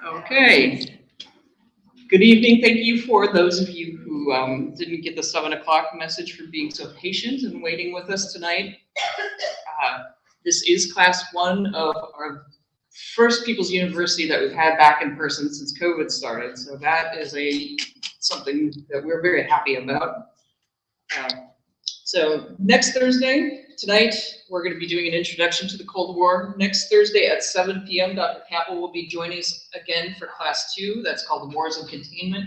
Okay. Good evening. Thank you for those of you who didn't get the 7 o'clock message for being so patient and waiting with us tonight. This is class 1 of our first People's University that we've had back in person since COVID started. So that is something that we're very happy about. So next Thursday, tonight, we're going to be doing an introduction to the Cold War. Next Thursday at 7 p.m., Dr. Kappel will be joining us again for class 2. That's called the Wars of Containment.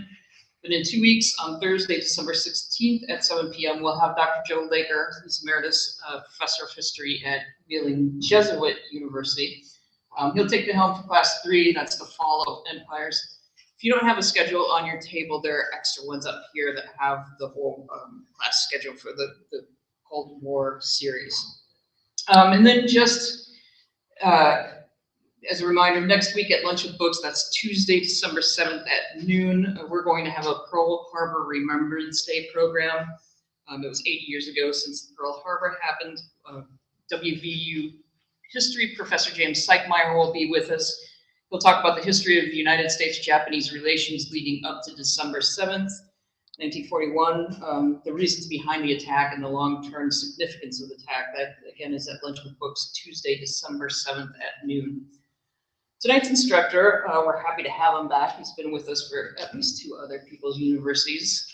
Then in 2 weeks, on Thursday, December 16th at 7 p.m., we'll have Dr. Joe Laker, who's Emeritus Professor of History at Wheeling Jesuit University. He'll take the helm for class 3. That's the Fall of Empires. If you don't have a schedule on your table, there are extra ones up here that have the whole class schedule for the Cold War series. And then just as a reminder, next week at Lunch with Books, that's Tuesday, December 7th at noon, we're going to have a Pearl Harbor Remembrance Day program. It was 80 years ago since Pearl Harbor happened. WVU history professor James Seickmeyer will be with us. He'll talk about the history of the United States-Japanese relations leading up to December 7th, 1941, the reasons behind the attack and the long-term significance of the attack. That, again, is at Lunch with Books, Tuesday, December 7th at noon. Tonight's instructor, we're happy to have him back. He's been with us for at least 2 other People's Universities.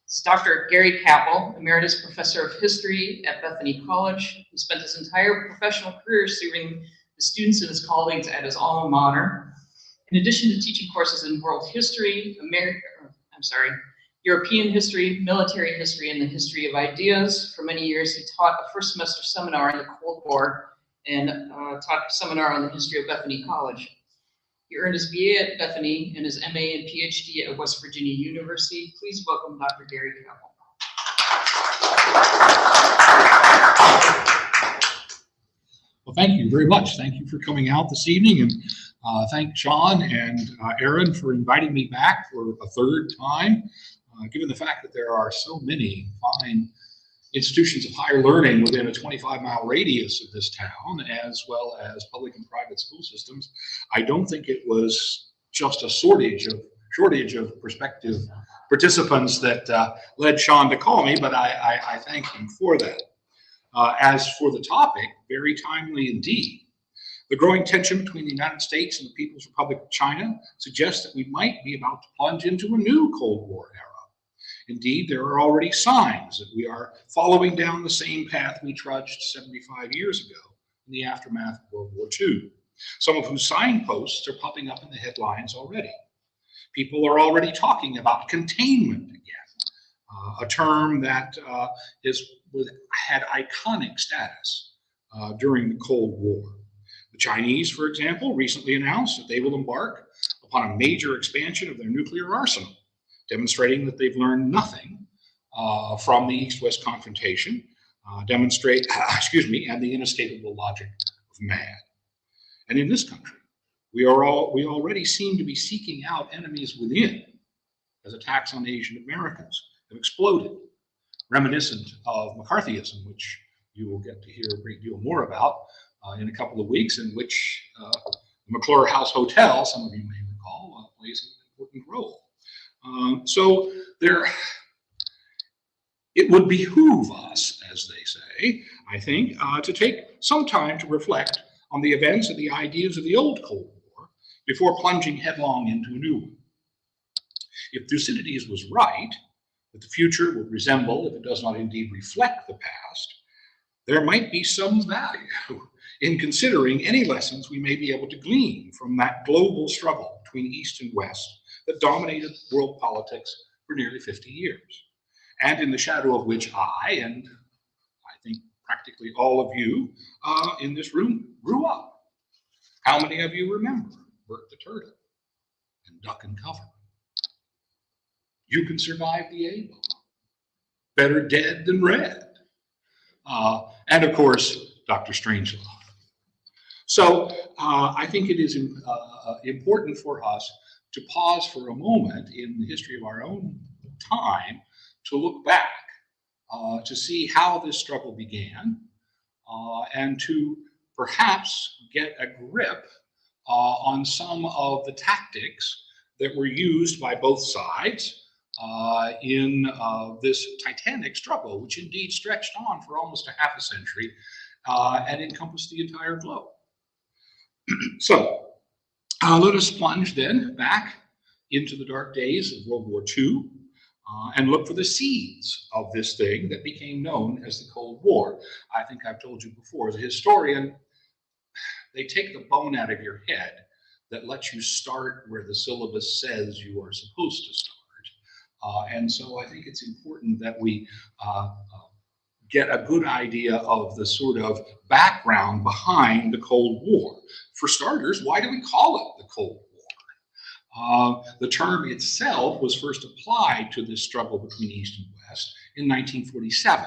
It's Dr. Gary Kappel, Emeritus Professor of History at Bethany College, who spent his entire professional career serving the students and his colleagues at his alma mater. In addition to teaching courses in world history, European history, military history, and the history of ideas, for many years he taught a first semester seminar in the Cold War and taught a seminar on the history of Bethany College. He earned his BA at Bethany and his MA and PhD at West Virginia University. Please welcome Dr. Gary Kappel. Well, thank you very much. Thank you for coming out this evening, and thank John and Aaron for inviting me back for a 3rd time. Given the fact that there are so many fine institutions of higher learning within a 25-mile radius of this town, as well as public and private school systems, I don't think it was just a shortage of prospective participants that led Sean to call me, but I thank him for that. As for the topic, very timely indeed. The growing tension between the United States and the People's Republic of China suggests that we might be about to plunge into a new Cold War era. Indeed, there are already signs that we are following down the same path we trudged 75 years ago in the aftermath of World War II, some of whose signposts are popping up in the headlines already. People are already talking about containment again, a term that had iconic status during the Cold War. The Chinese, for example, recently announced that they will embark upon a major expansion of their nuclear arsenal, demonstrating that they've learned nothing from the East-West confrontation, and the inescapable logic of man. And in this country, we already seem to be seeking out enemies within, as attacks on Asian Americans have exploded, reminiscent of McCarthyism, which you will get to hear a great deal more about in a couple of weeks, in which the McClure House Hotel, some of you may recall, plays an important role. So it would behoove us, as they say, I think, to take some time to reflect on the events and the ideas of the old Cold War before plunging headlong into a new one. If Thucydides was right, that the future will resemble, if it does not indeed reflect the past, there might be some value in considering any lessons we may be able to glean from that global struggle between East and West that dominated world politics for nearly 50 years, and in the shadow of which I, and I think practically all of you in this room, grew up. How many of you remember Bert the Turtle and Duck and Cover? You can survive the A-bomb. Better dead than red. And of course, Dr. Strangelove. So I think it is important for us to pause for a moment in the history of our own time to look back, to see how this struggle began, and to perhaps get a grip on some of the tactics that were used by both sides in this titanic struggle, which indeed stretched on for almost a half a century and encompassed the entire globe. So let us plunge then back into the dark days of World War II and look for the seeds of this thing that became known as the Cold War. I think I've told you before, as a historian, they take the bone out of your head that lets you start where the syllabus says you are supposed to start. And so I think it's important that we get a good idea of the sort of background behind the Cold War. For starters, why do we call it the Cold War? The term itself was first applied to this struggle between East and West in 1947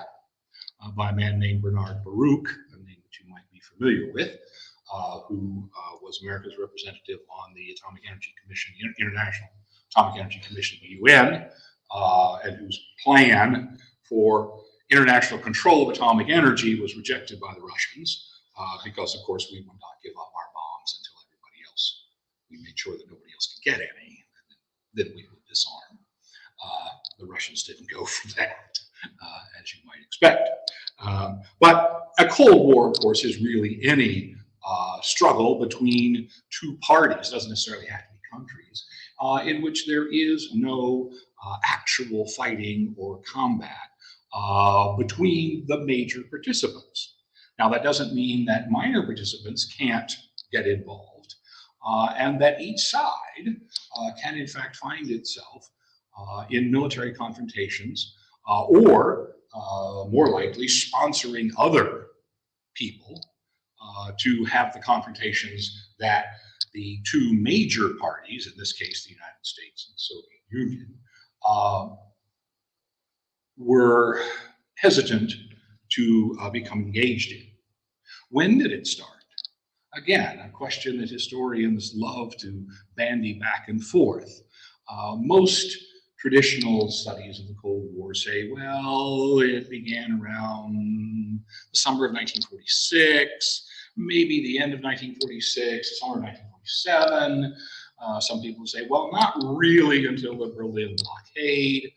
by a man named Bernard Baruch, a name that you might be familiar with, who was America's representative on the Atomic Energy Commission, International Atomic Energy Commission, the UN, and whose plan for international control of atomic energy was rejected by the Russians because, of course, we would not give up our bombs until everybody else, we made sure that nobody else could get any, and then we would disarm. The Russians didn't go for that, as you might expect. But a Cold War, of course, is really any struggle between two parties, doesn't necessarily have to be countries, in which there is no actual fighting or combat between the major participants. Now, that doesn't mean that minor participants can't get involved, and that each side can, in fact, find itself in military confrontations or, more likely, sponsoring other people to have the confrontations that the two major parties, in this case, the United States and the Soviet Union, were hesitant to become engaged in. When did it start? Again, a question that historians love to bandy back and forth. Most traditional studies of the Cold War say, well, it began around the summer of 1946, maybe the end of 1946, summer of 1947. Some people say, well, not really until the Berlin blockade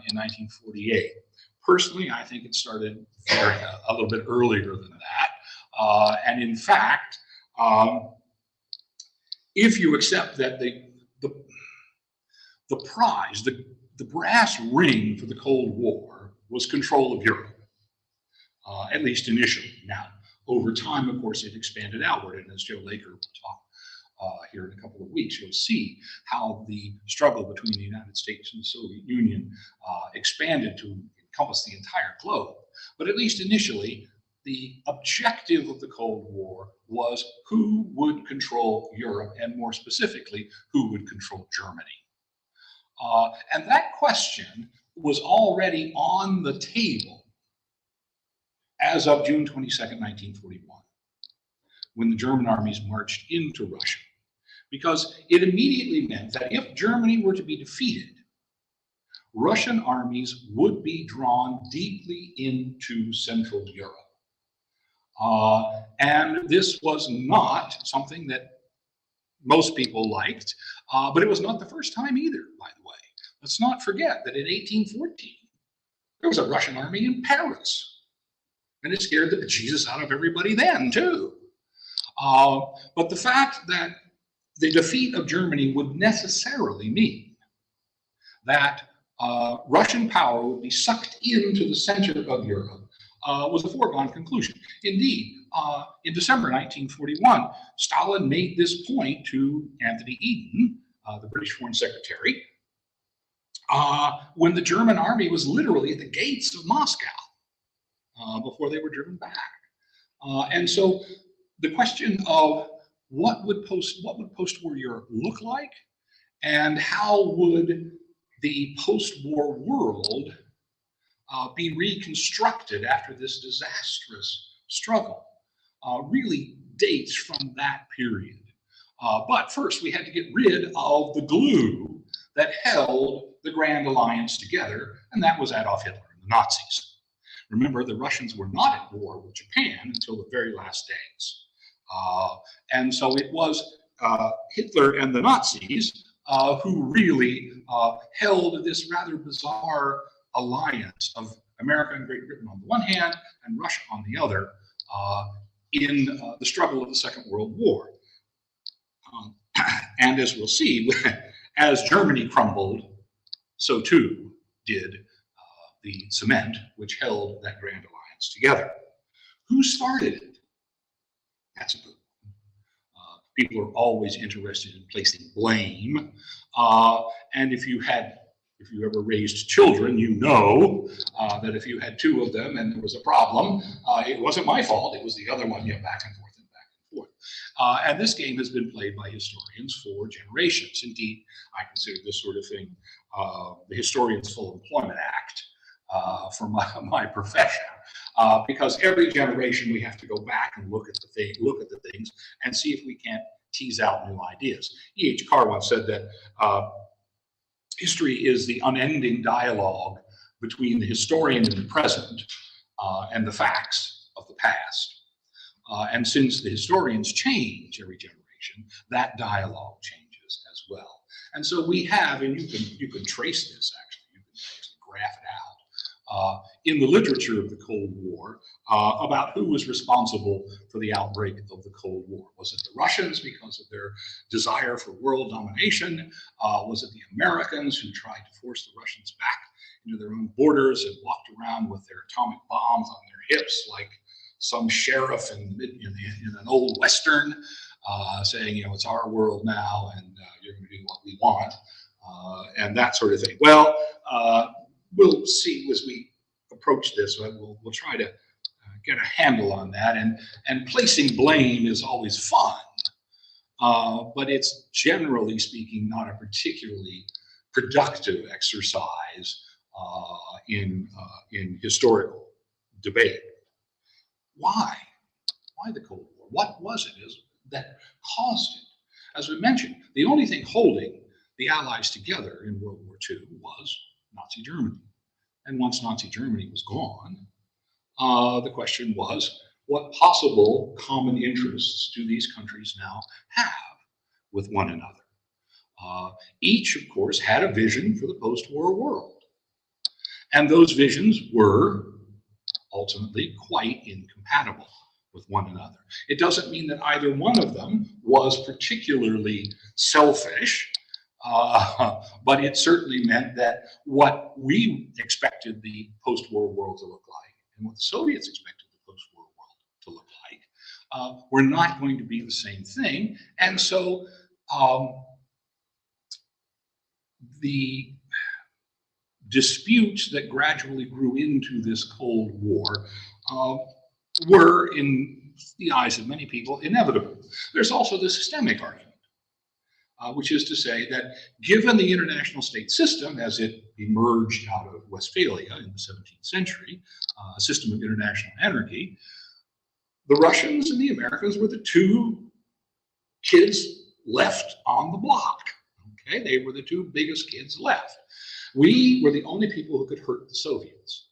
in 1948. Personally, I think it started a little bit earlier than that. And in fact, if you accept that the prize, the brass ring for the Cold War was control of Europe, at least initially. Now, over time, of course, it expanded outward, and as Joe Laker will talk here in a couple of weeks, you'll see how the struggle between the United States and the Soviet Union expanded to encompass the entire globe. But at least initially, the objective of the Cold War was who would control Europe, and more specifically, who would control Germany. And that question was already on the table as of June 22nd, 1941, when the German armies marched into Russia, because it immediately meant that if Germany were to be defeated, Russian armies would be drawn deeply into Central Europe. And this was not something that most people liked, but it was not the first time either, by the way. Let's not forget that in 1814, there was a Russian army in Paris, and it scared the bejesus out of everybody then, too. But the fact that the defeat of Germany would necessarily mean that Russian power would be sucked into the center of Europe was a foregone conclusion. Indeed, in December 1941, Stalin made this point to Anthony Eden, the British Foreign Secretary, when the German army was literally at the gates of Moscow before they were driven back. And so the question of what would post-war Europe look like, and how would the post-war world be reconstructed after this disastrous struggle really dates from that period. But first, we had to get rid of the glue that held the Grand Alliance together, and that was Adolf Hitler and the Nazis. Remember, the Russians were not at war with Japan until the very last days. And so it was Hitler and the Nazis, who really held this rather bizarre alliance of America and Great Britain on the one hand and Russia on the other in the struggle of the Second World War. And as we'll see, as Germany crumbled, so too did the cement which held that grand alliance together. Who started it? That's a good one. People are always interested in placing blame. And if you ever raised children, you know that if you had two of them and there was a problem, it wasn't my fault, it was the other one, back and forth and back and forth. And this game has been played by historians for generations. Indeed, I consider this sort of thing the Historians Full Employment Act for my profession. Because every generation we have to go back and look at the things and see if we can't tease out new ideas. E.H. Carr once said that history is the unending dialogue between the historian in the present and the facts of the past. And since the historians change every generation, that dialogue changes as well. And so we have, and you can trace this actually, you can actually graph it out in the literature of the Cold War about who was responsible for the outbreak of the Cold War. Was it the Russians because of their desire for world domination? Was it the Americans who tried to force the Russians back into their own borders and walked around with their atomic bombs on their hips like some sheriff in an old Western saying, it's our world now and you're going to do what we want and that sort of thing. Well, we'll see as we approach this. We'll try to get a handle on that. And placing blame is always fun, but it's generally speaking not a particularly productive exercise in historical debate. Why? Why the Cold War? What was it that caused it? As we mentioned, the only thing holding the Allies together in World War II was Nazi Germany. And once Nazi Germany was gone, the question was, what possible common interests do these countries now have with one another? Each, of course, had a vision for the post-war world. And those visions were ultimately quite incompatible with one another. It doesn't mean that either one of them was particularly selfish, but it certainly meant that what we expected the post-war world to look like and what the Soviets expected the post-war world to look like were not going to be the same thing. And so the disputes that gradually grew into this Cold War were, in the eyes of many people, inevitable. There's also the systemic argument, which is to say that given the international state system as it emerged out of Westphalia in the 17th century, a system of international anarchy, the Russians and the Americans were the two kids left on the block. Okay, they were the two biggest kids left. We were the only people who could hurt the Soviets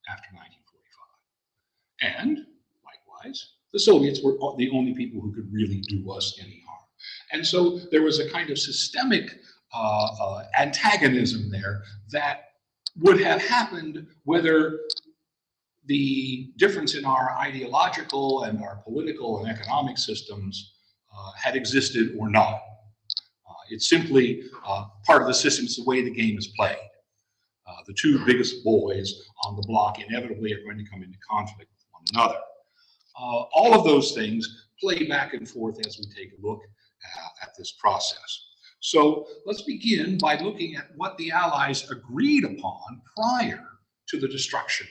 after 1945. And likewise, the Soviets were the only people who could really do us any harm. And so there was a kind of systemic antagonism there that would have happened whether the difference in our ideological and our political and economic systems had existed or not. It's simply part of the system. It's the way the game is played. The two biggest boys on the block inevitably are going to come into conflict with one another. All of those things play back and forth as we take a look at this process. So let's begin by looking at what the Allies agreed upon prior to the destruction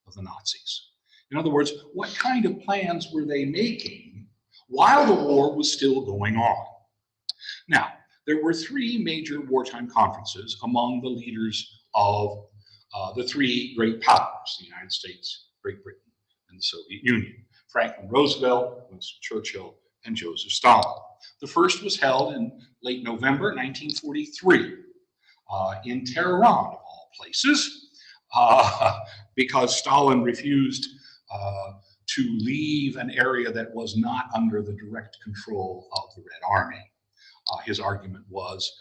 of the Nazis. In other words, what kind of plans were they making while the war was still going on? Now, there were three major wartime conferences among the leaders of the three great powers, the United States, Great Britain, and the Soviet Union: Franklin Roosevelt, Winston Churchill, and Joseph Stalin. The first was held in late November 1943 in Tehran, of all places, because Stalin refused to leave an area that was not under the direct control of the Red Army. his argument was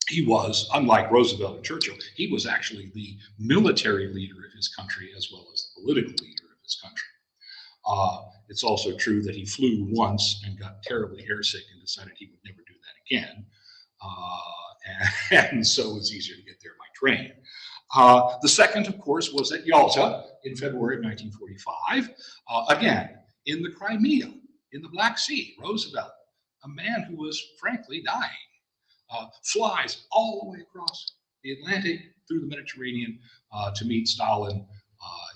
he was, unlike Roosevelt and Churchill, he was actually the military leader of his country as well as the political leader of his country. It's also true that he flew once and got terribly airsick and decided he would never do that again. And so it's easier to get there by train. The second, of course, was at Yalta in February of 1945. Again, in the Crimea, in the Black Sea, Roosevelt, a man who was frankly dying, flies all the way across the Atlantic through the Mediterranean to meet Stalin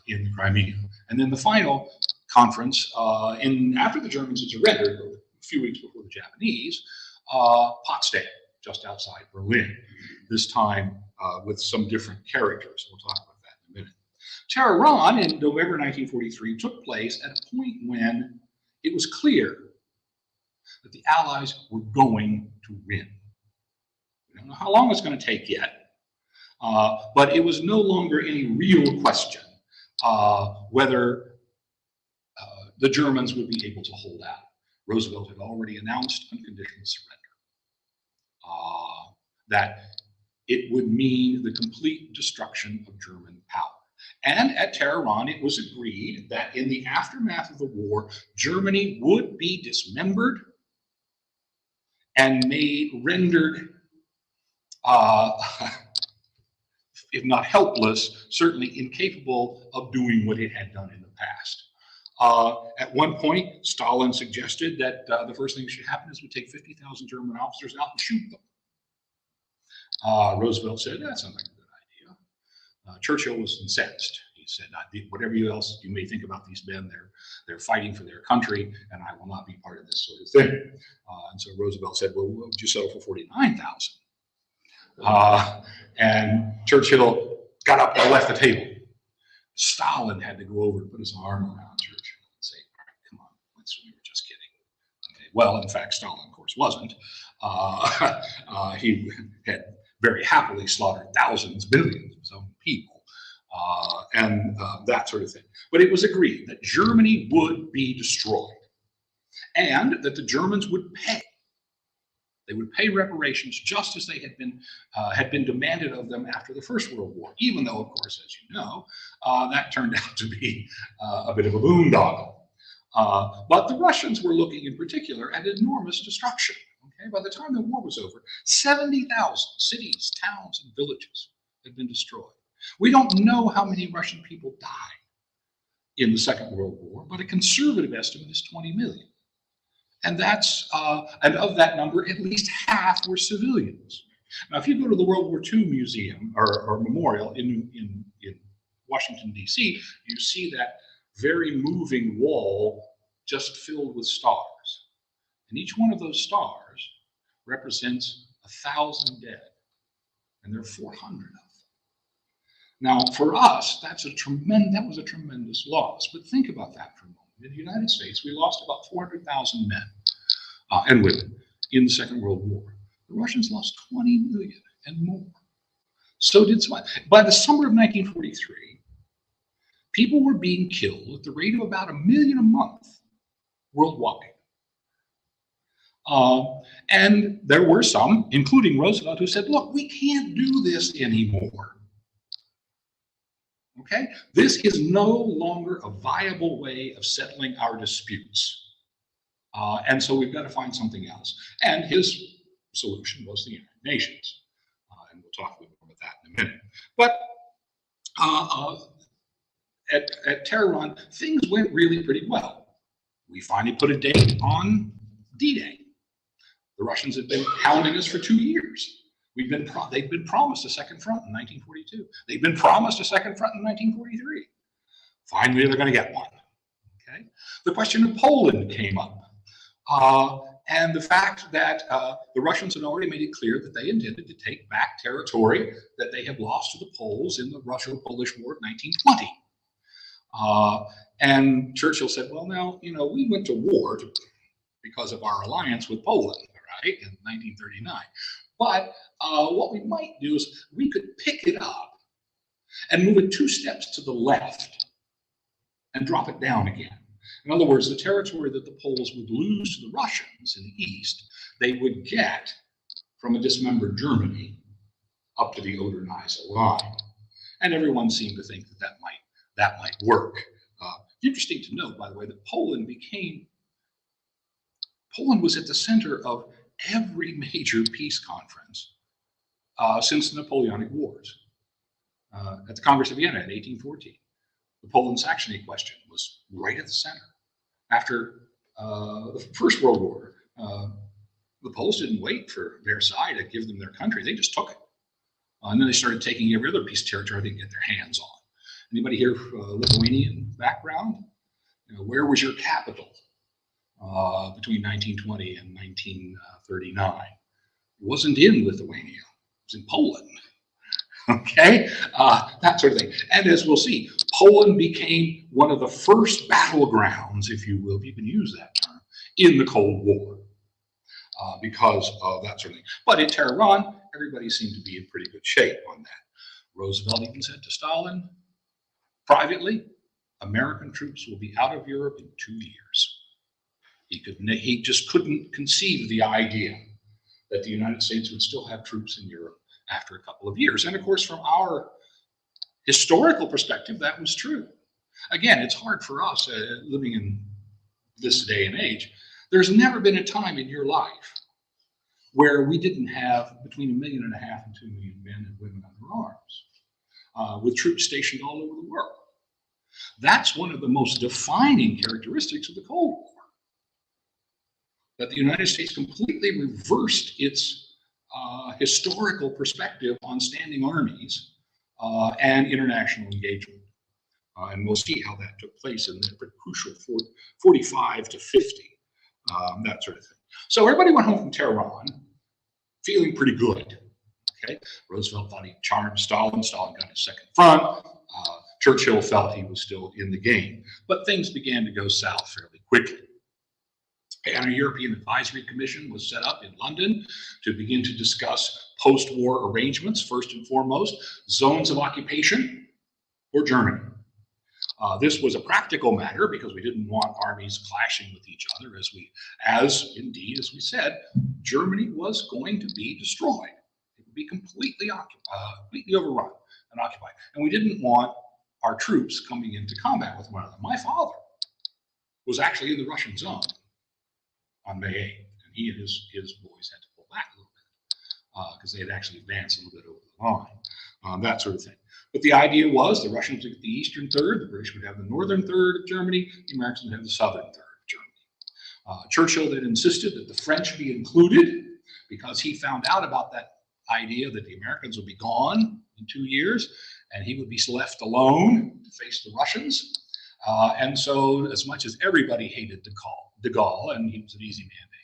in the Crimea. And then the final conference, after the Germans had surrendered, a few weeks before the Japanese, Potsdam, just outside Berlin, this time with some different characters. We'll talk about that in a minute. Tehran in November 1943 took place at a point when it was clear that the Allies were going to win. We don't know how long it's going to take yet, but it was no longer any real question whether the Germans would be able to hold out. Roosevelt had already announced unconditional surrender, that it would mean the complete destruction of German power. And at Tehran, it was agreed that in the aftermath of the war, Germany would be dismembered and rendered, if not helpless, certainly incapable of doing what it had done in the past. At one point, Stalin suggested that the first thing that should happen is we take 50,000 German officers out and shoot them. Roosevelt said, that sounds like a good idea. Churchill was incensed. He said, whatever else you may think about these men, they're fighting for their country, and I will not be part of this sort of thing. And so Roosevelt said, well, would you settle for 49,000? And Churchill got up and left the table. Stalin had to go over and put his arm around Churchill and say, all right, come on, we were just kidding. Okay. Well, in fact, Stalin, of course, wasn't. He had very happily slaughtered thousands, millions of his own people, and that sort of thing. But it was agreed that Germany would be destroyed and that the Germans would pay. They would pay reparations just as they had been demanded of them after the First World War, even though, of course, as you know, that turned out to be a bit of a boondoggle. But the Russians were looking in particular at enormous destruction. Okay? By the time the war was over, 70,000 cities, towns, and villages had been destroyed. We don't know how many Russian people died in the Second World War, but a conservative estimate is 20 million. And and of that number, at least half were civilians. Now, if you go to the World War II museum or memorial in Washington, D.C., you see that very moving wall just filled with stars. And each one of those stars represents 1,000 dead. And there are 400 of them. Now, for us, that was a tremendous loss. But think about that for a moment. In the United States, we lost about 400,000 men and women in the Second World War. The Russians lost 20 million and more. So did Sweden. By the summer of 1943, people were being killed at the rate of about 1 million a month worldwide. And there were some, including Roosevelt, who said, look, we can't do this anymore. Okay? This is no longer a viable way of settling our disputes. And so we've got to find something else. And his solution was the United Nations. And we'll talk a little more about that in a minute. But at Tehran, things went really pretty well. We finally put a date on D-Day. The Russians had been hounding us for 2 years. They'd been promised a second front in 1942. They'd been promised a second front in 1943. Finally, they're going to get one. Okay. The question of Poland came up. And the fact that the Russians had already made it clear that they intended to take back territory that they had lost to the Poles in the Russo-Polish War of 1920. And Churchill said, well, now, we went to war because of our alliance with Poland, right, in 1939. But what we might do is we could pick it up and move it 2 steps to the left and drop it down again. In other words, the territory that the Poles would lose to the Russians in the east, they would get from a dismembered Germany up to the Oder-Neisse line. And everyone seemed to think that that might work. Interesting to note, by the way, that Poland was at the center of every major peace conference since the Napoleonic Wars. At the Congress of Vienna in 1814, the Poland-Saxony question was right at the center. After the First World War, the Poles didn't wait for Versailles to give them their country. They just took it. And then they started taking every other piece of territory they could get their hands on. Anybody here Lithuanian background? Where was your capital between 1920 and 1939? It wasn't in Lithuania. It was in Poland. Okay, that sort of thing. And as we'll see, Poland became one of the first battlegrounds, if you will, if you can use that term, in the Cold War because of that sort of thing. But in Tehran, everybody seemed to be in pretty good shape on that. Roosevelt even said to Stalin, privately, American troops will be out of Europe in 2 years. He just couldn't conceive the idea that the United States would still have troops in Europe after a couple of years. And of course, from our historical perspective, that was true. Again, it's hard for us living in this day and age. There's never been a time in your life where we didn't have between 1.5 million and 2 million men and women under arms, with troops stationed all over the world. That's one of the most defining characteristics of the Cold War, that the United States completely reversed its historical perspective on standing armies and international engagement. And we'll see how that took place in the crucial 45 to 50, that sort of thing. So everybody went home from Tehran feeling pretty good. Okay, Roosevelt thought he charmed Stalin. Stalin got his second front. Churchill felt he was still in the game. But things began to go south fairly quickly. And a European Advisory Commission was set up in London to begin to discuss post-war arrangements, first and foremost, zones of occupation for Germany. This was a practical matter because we didn't want armies clashing with each other as we said, Germany was going to be destroyed. It would be completely overrun and occupied. And we didn't want our troops coming into combat with one another. My father was actually in the Russian zone on May 8th, and he and his boys had to pull back a little bit because they had actually advanced a little bit over the line, that sort of thing. But the idea was the Russians would get the eastern third, the British would have the northern third of Germany, the Americans would have the southern third of Germany. Churchill then insisted that the French be included because he found out about that idea that the Americans would be gone in 2 years and he would be left alone to face the Russians. And so as much as everybody hated de Gaulle, and he was an easy man to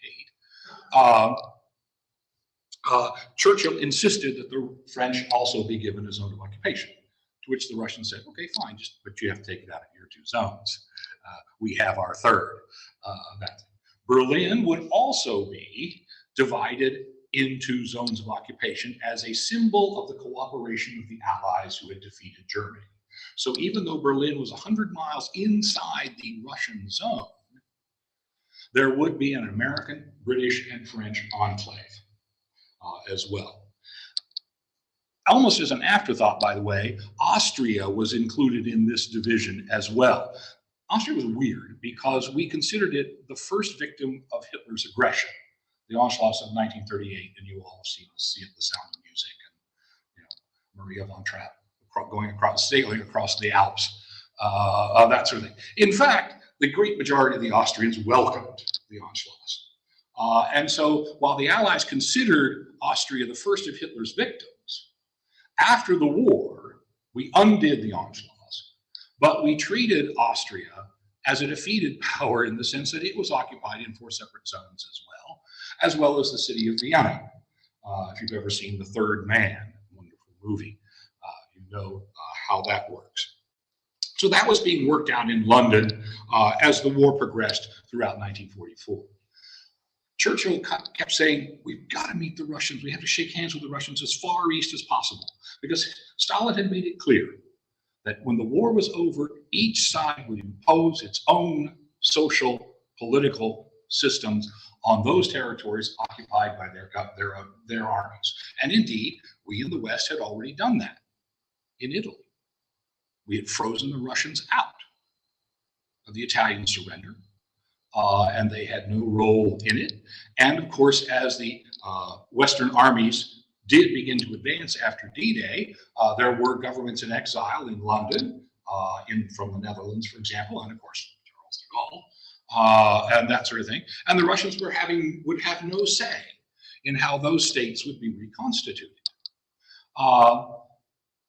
hate, Churchill insisted that the French also be given a zone of occupation, to which the Russians said, okay, fine, but you have to take it out of your 2 zones. We have our third. Berlin would also be divided into zones of occupation as a symbol of the cooperation of the Allies who had defeated Germany. So even though Berlin was 100 miles inside the Russian zone, there would be an American, British, and French enclave as well. Almost as an afterthought, by the way, Austria was included in this division as well. Austria was weird because we considered it the first victim of Hitler's aggression, the Anschluss of 1938, and you all have seen The Sound of Music, and Maria von Trapp sailing across the Alps, that sort of thing. In fact, the great majority of the Austrians welcomed the Anschluss. And so while the Allies considered Austria the first of Hitler's victims, after the war, we undid the Anschluss, but we treated Austria as a defeated power in the sense that it was occupied in 4 separate zones as well as the city of Vienna. If you've ever seen The Third Man, wonderful movie, you know how that works. So that was being worked out in London as the war progressed throughout 1944. Churchill kept saying, we've got to meet the Russians. We have to shake hands with the Russians as far east as possible, because Stalin had made it clear that when the war was over, each side would impose its own social, political systems on those territories occupied by their armies. And indeed, we in the West had already done that in Italy. We had frozen the Russians out of the Italian surrender, and they had no role in it. And of course, as the Western armies did begin to advance after D-Day, there were governments in exile in London, from the Netherlands, for example, and of course, Charles de Gaulle, and that sort of thing. And the Russians would have no say in how those states would be reconstituted.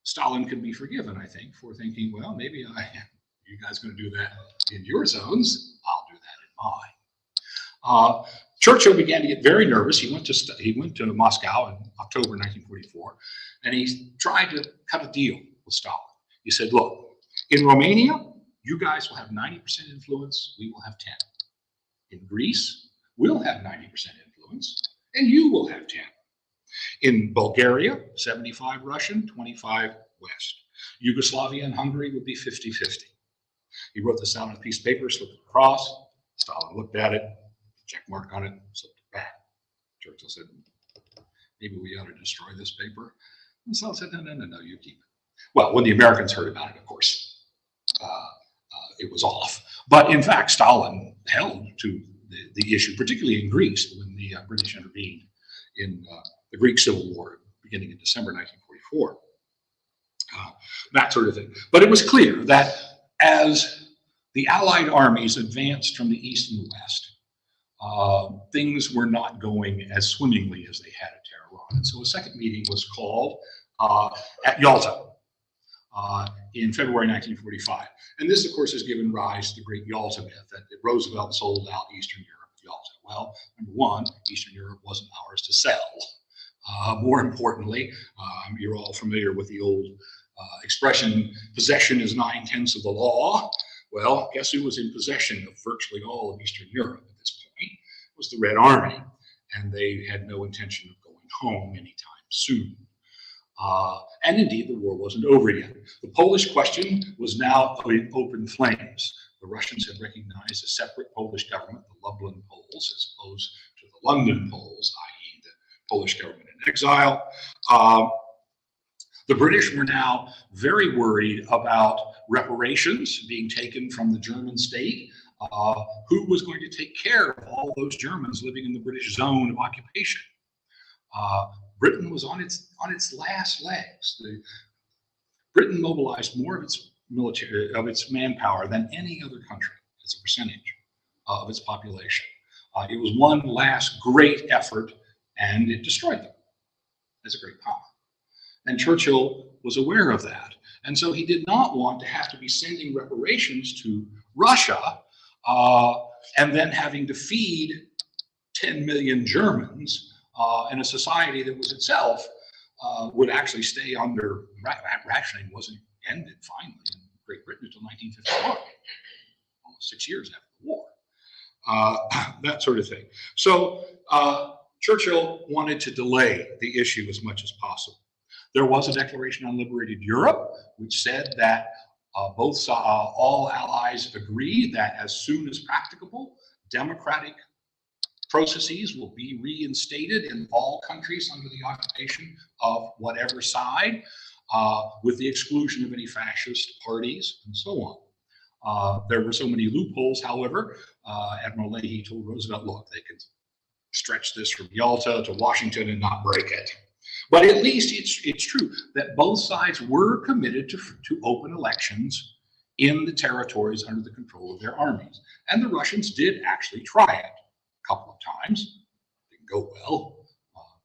Stalin can be forgiven, I think, for thinking, well, maybe you guys going to do that in your zones, I'll do that in mine. Churchill began to get very nervous. He went to Moscow in October 1944, and he tried to cut a deal with Stalin. He said, look, in Romania, you guys will have 90% influence, we will have 10. In Greece, we'll have 90% influence, and you will have 10. In Bulgaria, 75 Russian, 25 West. Yugoslavia and Hungary would be 50-50. He wrote this down on a piece of paper, slipped it across. Stalin looked at it, check mark on it, slipped it back. Churchill said, maybe we ought to destroy this paper. And Stalin said, no, you keep it. Well, when the Americans heard about it, of course, it was off. But in fact, Stalin held to the issue, particularly in Greece, when the British intervened in the Greek Civil War beginning in December 1944. That sort of thing. But it was clear that as the Allied armies advanced from the east and the west, things were not going as swimmingly as they had at Tehran. And so a second meeting was called at Yalta in February 1945. And this, of course, has given rise to the great Yalta myth that Roosevelt sold out Eastern Europe to Yalta. Well, number one, Eastern Europe wasn't ours to sell. More importantly, you're all familiar with the old expression, possession is 9/10 of the law. Well, guess who was in possession of virtually all of Eastern Europe at this point? It was the Red Army, and they had no intention of going home anytime soon. And indeed, the war wasn't over yet. The Polish question was now in open flames. The Russians had recognized a separate Polish government, the Lublin Poles, as opposed to the London Poles, i.e. the Polish government in exile. The British were now very worried about reparations being taken from the German state. Who was going to take care of all those Germans living in the British zone of occupation? Britain was on its last legs. Britain mobilized more of its military, of its manpower than any other country as a percentage of its population. It was one last great effort, and it destroyed them as a great power. And Churchill was aware of that. And so he did not want to have to be sending reparations to Russia and then having to feed 10 million Germans in a society that was itself would actually stay under rationing. Wasn't ended finally in Great Britain until 1951, almost 6 years after the war. That sort of thing. So Churchill wanted to delay the issue as much as possible. There was a Declaration on Liberated Europe, which said that all allies agree that as soon as practicable, democratic processes will be reinstated in all countries under the occupation of whatever side, with the exclusion of any fascist parties and so on. There were so many loopholes, however. Admiral Leahy told Roosevelt, look, they can stretch this from Yalta to Washington and not break it. But at least it's true that both sides were committed to open elections in the territories under the control of their armies. And the Russians did actually try it a couple of times. It didn't go well,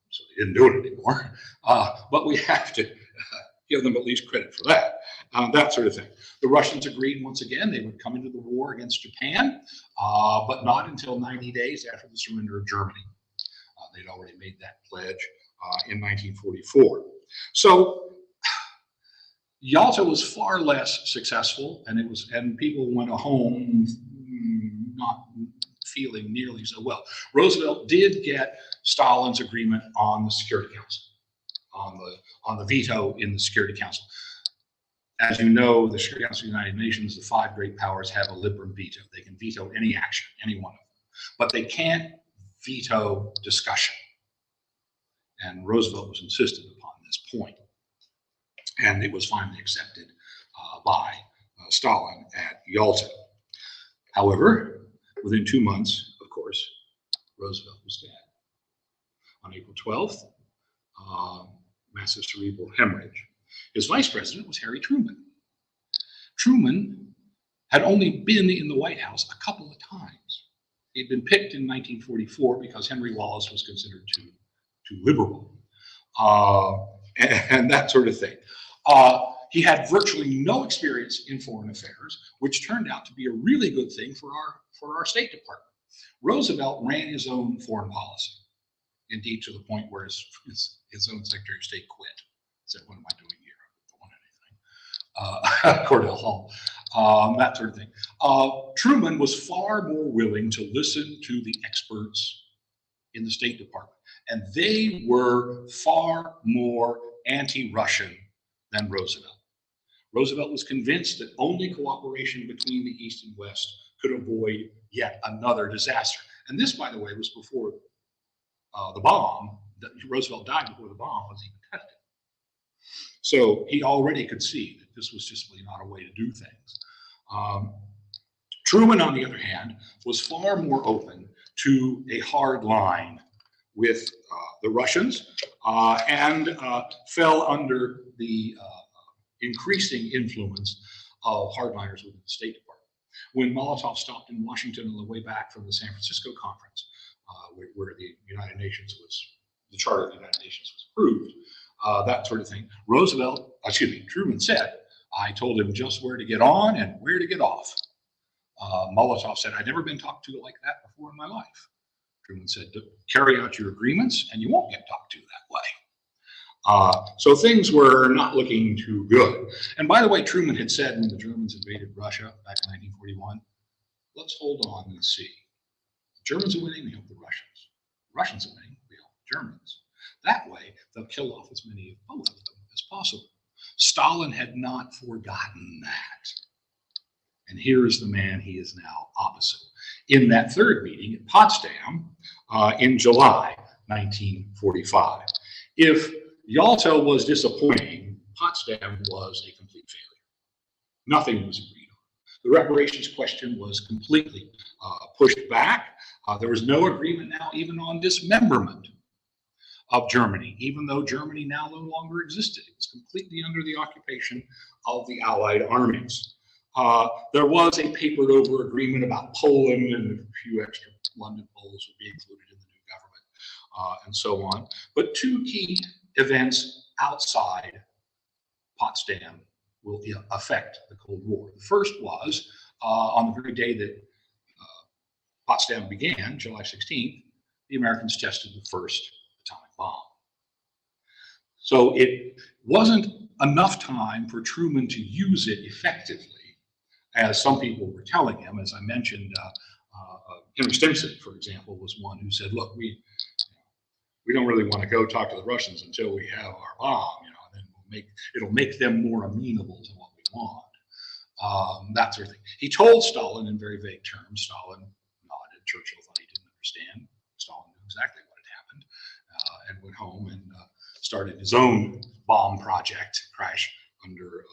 so they didn't do it anymore. But we have to give them at least credit for that, that sort of thing. The Russians agreed once again they would come into the war against Japan, but not until 90 days after the surrender of Germany. They'd already made that pledge in 1944. So Yalta was far less successful, and people went home not feeling nearly so well. Roosevelt did get Stalin's agreement on the Security Council, on the veto in the Security Council. As you know, the Security Council of the United Nations, the 5 great powers have a liberum veto. They can veto any action, any one of them. but they can't veto discussion. And Roosevelt was insistent upon this point. And it was finally accepted by Stalin at Yalta. However, within 2 months, of course, Roosevelt was dead. On April 12th, massive cerebral hemorrhage. His vice president was Harry Truman. Truman had only been in the White House a couple of times. He'd been picked in 1944 because Henry Wallace was considered too liberal, and that sort of thing. He had virtually no experience in foreign affairs, which turned out to be a really good thing for our State Department. Roosevelt ran his own foreign policy, indeed to the point where his own Secretary of State quit. Said, "What am I doing here? I don't want anything." Cordell Hull, that sort of thing. Truman was far more willing to listen to the experts in the State Department, and they were far more anti-Russian than Roosevelt. Roosevelt was convinced that only cooperation between the East and West could avoid yet another disaster. And this, by the way, was before the bomb. Roosevelt died before the bomb was even tested. So he already could see that this was just really not a way to do things. Truman, on the other hand, was far more open to a hard line with the Russians and fell under the increasing influence of hardliners within the State Department. When Molotov stopped in Washington on the way back from the San Francisco Conference, where the Charter of the United Nations was approved, that sort of thing, Truman said, "I told him just where to get on and where to get off." Molotov said, "I'd never been talked to like that before in my life." Truman said, "Carry out your agreements and you won't get talked to that way." So things were not looking too good. And by the way, Truman had said when the Germans invaded Russia back in 1941, "Let's hold on and see. The Germans are winning, they help the Russians. The Russians are winning, they help the Germans. That way, they'll kill off as many of both of them as possible." Stalin had not forgotten that. And here is the man he is now opposite. In that third meeting at Potsdam in July 1945. If Yalta was disappointing, Potsdam was a complete failure. Nothing was agreed on. The reparations question was completely pushed back. There was no agreement now even on dismemberment of Germany, even though Germany now no longer existed. It was completely under the occupation of the Allied armies. There was a papered over agreement about Poland, and a few extra London Poles would be included in the new government, and so on. But two key events outside Potsdam will affect the Cold War. The first was on the very day that Potsdam began, July 16th, the Americans tested the first atomic bomb. So it wasn't enough time for Truman to use it effectively, as some people were telling him. As I mentioned, Henry Stimson, for example, was one who said, "Look, we don't really want to go talk to the Russians until we have our bomb, and then it'll make them more amenable to what we want." That sort of thing. He told Stalin in very vague terms. Stalin nodded. Churchill thought he didn't understand. Stalin knew exactly what had happened, and went home and started his own bomb project, crash under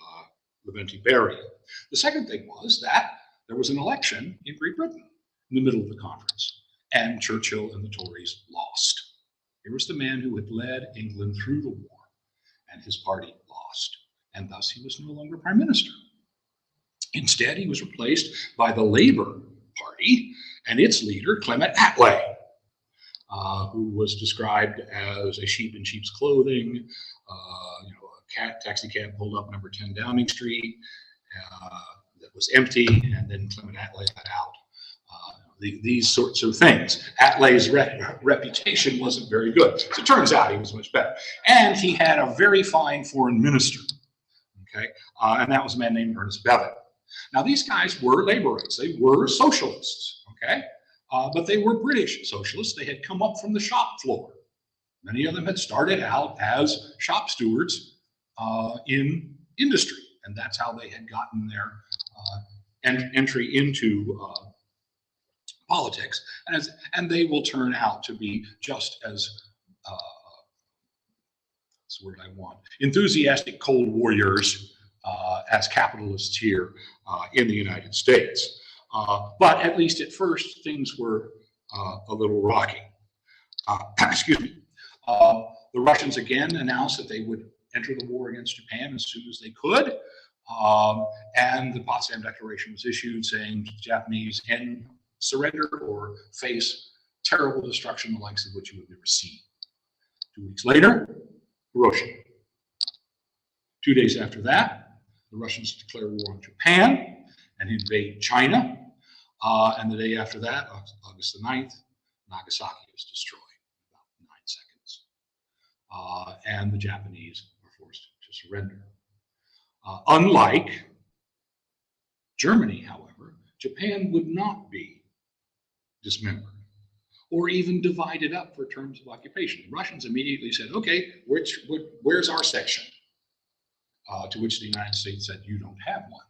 Leventi Beria. The second thing was that there was an election in Great Britain in the middle of the conference, and Churchill and the Tories lost. Here was the man who had led England through the war, and his party lost, and thus he was no longer prime minister. Instead, he was replaced by the Labour Party and its leader, Clement Attlee, who was described as a sheep in sheep's clothing, a taxi cab pulled up number 10 Downing Street that was empty, and then Clement Attlee got out. These sorts of things. Attlee's reputation wasn't very good. So it turns out he was much better. And he had a very fine foreign minister, okay? And that was a man named Ernest Bevin. Now, these guys were laborites. They were socialists, okay? But they were British socialists. They had come up from the shop floor. Many of them had started out as shop stewards in industry, and that's how they had gotten their entry into politics, and they will turn out to be just as that's the word I want, enthusiastic Cold Warriors as capitalists here in the United States. But at least at first, things were a little rocky. Excuse me. The Russians again announced that they would enter the war against Japan as soon as they could. And the Potsdam Declaration was issued saying the Japanese can surrender or face terrible destruction, the likes of which you have never seen. 2 weeks later, Hiroshima. 2 days after that, the Russians declare war on Japan and invade China. And the day after that, August the 9th, Nagasaki is destroyed in about 9 seconds. And the Japanese are forced to surrender. Unlike Germany, however, Japan would not be dismembered or even divided up for terms of occupation. The Russians immediately said, okay, where's our section? To which the United States said, you don't have one.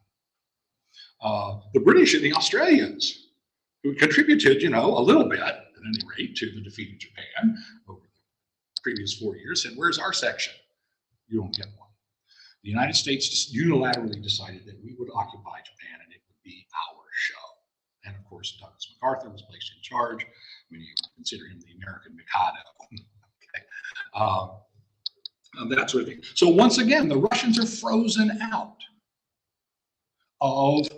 The British and the Australians, who contributed, a little bit, at any rate, to the defeat of Japan over the previous 4 years, said, where's our section? You don't get one. The United States just unilaterally decided that we would occupy Japan and it would be our show. And of course, Douglas MacArthur was placed in charge. Many consider him the American Mikado. Okay. That sort of thing. So once again, the Russians are frozen out of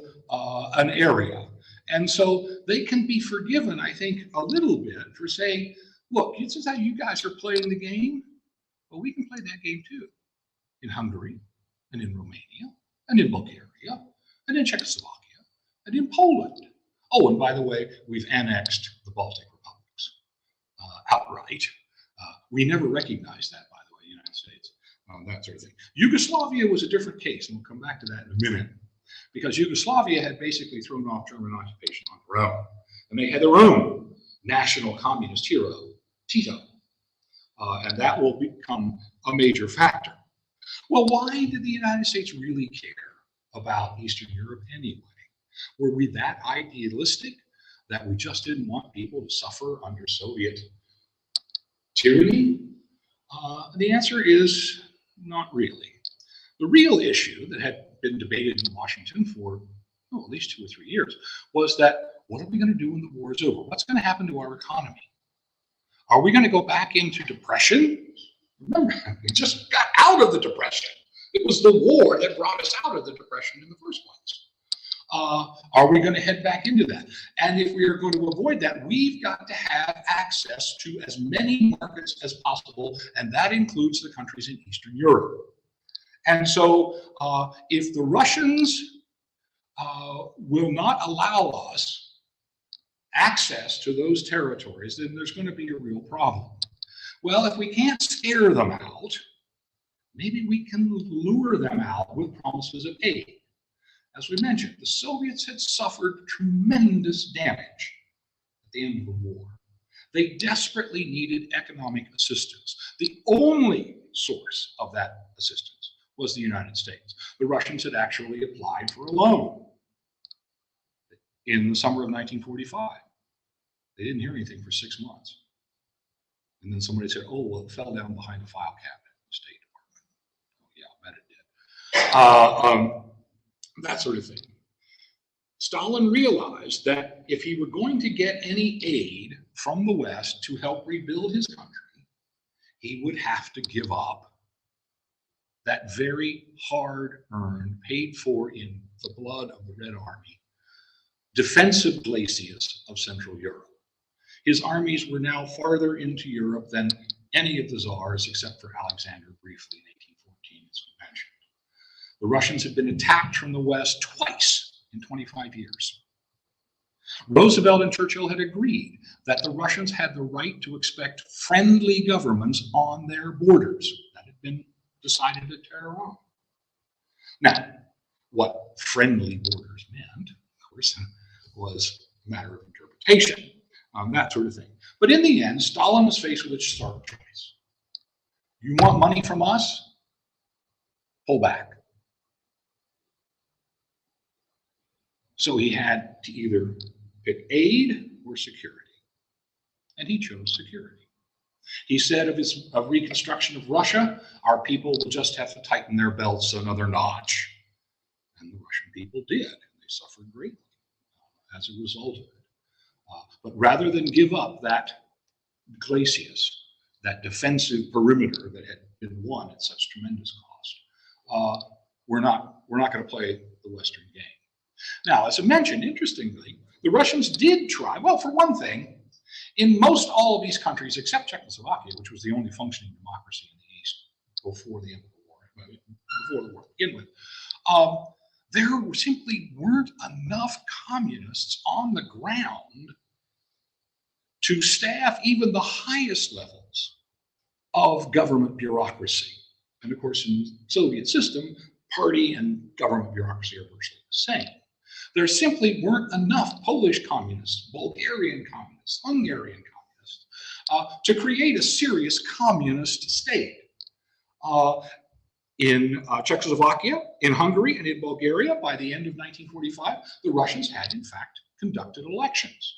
an area. And so they can be forgiven, I think, a little bit for saying, look, this is how you guys are playing the game. Well, we can play that game too. In Hungary, and in Romania, and in Bulgaria, and in Czechoslovakia, and in Poland. Oh, and by the way, we've annexed the Baltic republics outright. We never recognized that, by the way, United States, that sort of thing. Yugoslavia was a different case, and we'll come back to that in a minute, because Yugoslavia had basically thrown off German occupation on their own, and they had their own national communist hero, Tito, and that will become a major factor. Well, why did the United States really care about Eastern Europe anyway? Were we that idealistic that we just didn't want people to suffer under Soviet tyranny? The answer is not really. The real issue that had been debated in Washington for at least 2 or 3 years was that, what are we going to do when the war is over? What's going to happen to our economy? Are we going to go back into depression? Remember, we just got out of the Depression. It was the war that brought us out of the Depression in the first place. Are we going to head back into that? And if we are going to avoid that, we've got to have access to as many markets as possible, and that includes the countries in Eastern Europe. And so if the Russians will not allow us access to those territories, then there's going to be a real problem. Well, if we can't scare them out, maybe we can lure them out with promises of aid. As we mentioned, the Soviets had suffered tremendous damage at the end of the war. They desperately needed economic assistance. The only source of that assistance was the United States. The Russians had actually applied for a loan in the summer of 1945. They didn't hear anything for 6 months. And then somebody said, oh, well, it fell down behind the file cabinet in the State Department. Oh, yeah, I bet it did. That sort of thing. Stalin realized that if he were going to get any aid from the West to help rebuild his country, he would have to give up that very hard-earned, paid for in the blood of the Red Army, defensive glacis of Central Europe. His armies were now farther into Europe than any of the czars, except for Alexander briefly in 1814, as we mentioned. The Russians had been attacked from the West twice in 25 years. Roosevelt and Churchill had agreed that the Russians had the right to expect friendly governments on their borders. That had been decided at Tehran. Now, what friendly borders meant, of course, was a matter of interpretation. That sort of thing. But in the end, Stalin was faced with a stark choice. You want money from us? Pull back. So he had to either pick aid or security. And he chose security. He said of reconstruction of Russia, our people will just have to tighten their belts another notch. And the Russian people did, and they suffered greatly as a result of it. But rather than give up that glacis, that defensive perimeter that had been won at such tremendous cost, we're not going to play the Western game. Now, as I mentioned, interestingly, the Russians did try. Well, for one thing, in most all of these countries, except Czechoslovakia, which was the only functioning democracy in the East before the end of the war, before the war to begin with, there simply weren't enough communists on the ground to staff even the highest levels of government bureaucracy. And of course, in the Soviet system, party and government bureaucracy are virtually the same. There simply weren't enough Polish communists, Bulgarian communists, Hungarian communists, to create a serious communist state. In Czechoslovakia, in Hungary, and in Bulgaria, by the end of 1945, the Russians had, in fact, conducted elections.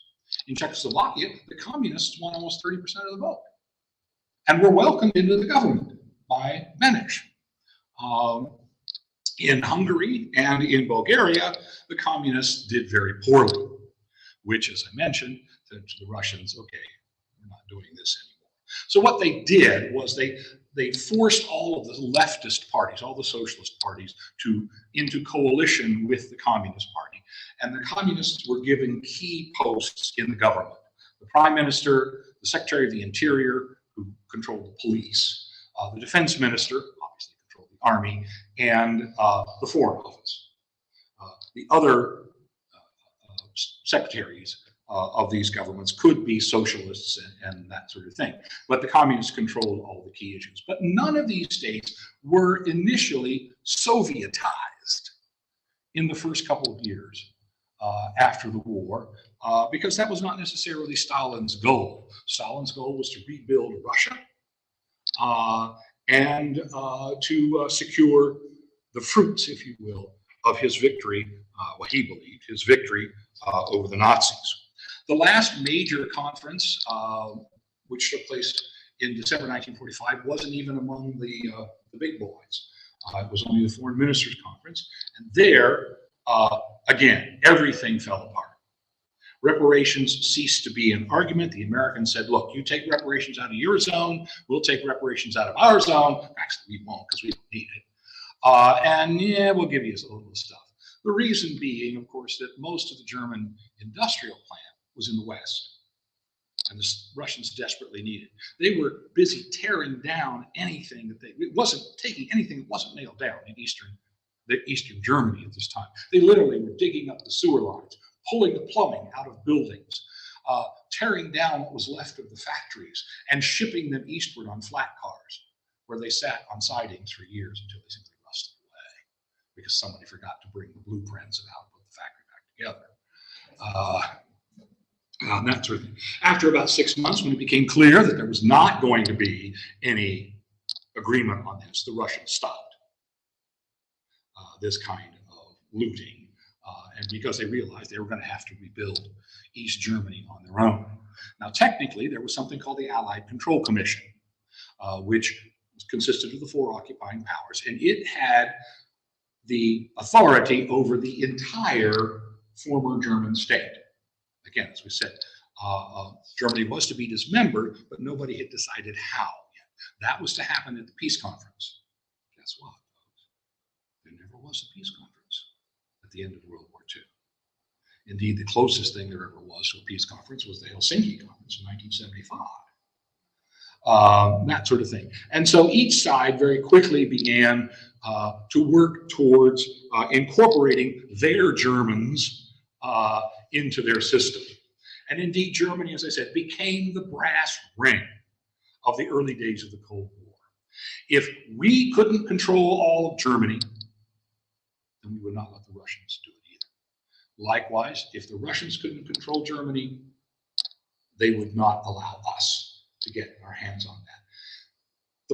In Czechoslovakia, the communists won almost 30% of the vote and were welcomed into the government by Beneš. In Hungary and in Bulgaria, the communists did very poorly, which, as I mentioned, said to the Russians, okay, we're not doing this anymore. So what they did was they forced all of the leftist parties, all the socialist parties, into coalition with the Communist Party. And the communists were given key posts in the government. The prime minister, the secretary of the interior, who controlled the police, the defense minister, obviously controlled the army, and the foreign office. The other secretaries of these governments could be socialists and that sort of thing. But the communists controlled all the key issues. But none of these states were initially Sovietized in the first couple of years after the war, because that was not necessarily Stalin's goal. Stalin's goal was to rebuild Russia and to secure the fruits, if you will, of his victory, what he believed, his victory over the Nazis. The last major conference, which took place in December 1945, wasn't even among the big boys. It was only the Foreign Ministers' Conference. And there, again, everything fell apart. Reparations ceased to be an argument. The Americans said, look, you take reparations out of your zone, we'll take reparations out of our zone. Actually, we won't, because we don't need it. And yeah, we'll give you a little stuff. The reason being, of course, that most of the German industrial plant was in the West, and the Russians desperately needed. They were busy tearing down anything that it wasn't taking anything that wasn't nailed down in Eastern Germany at this time. They literally were digging up the sewer lines, pulling the plumbing out of buildings, tearing down what was left of the factories, and shipping them eastward on flat cars, where they sat on sidings for years until they simply rusted away, because somebody forgot to bring the blueprints of how to put the factory back together. That sort of thing. After about 6 months, when it became clear that there was not going to be any agreement on this, the Russians stopped this kind of looting, and because they realized they were going to have to rebuild East Germany on their own. Now, technically, there was something called the Allied Control Commission, which consisted of the 4 occupying powers, and it had the authority over the entire former German state. Again, as we said, Germany was to be dismembered, but nobody had decided how yet. That was to happen at the peace conference. Guess what, folks? There never was a peace conference at the end of World War II. Indeed, the closest thing there ever was to a peace conference was the Helsinki Conference in 1975. That sort of thing. And so each side very quickly began to work towards incorporating their Germans into their system. And indeed, Germany, as I said, became the brass ring of the early days of the Cold War. If we couldn't control all of Germany, then we would not let the Russians do it either. Likewise, if the Russians couldn't control Germany, they would not allow us to get our hands on that.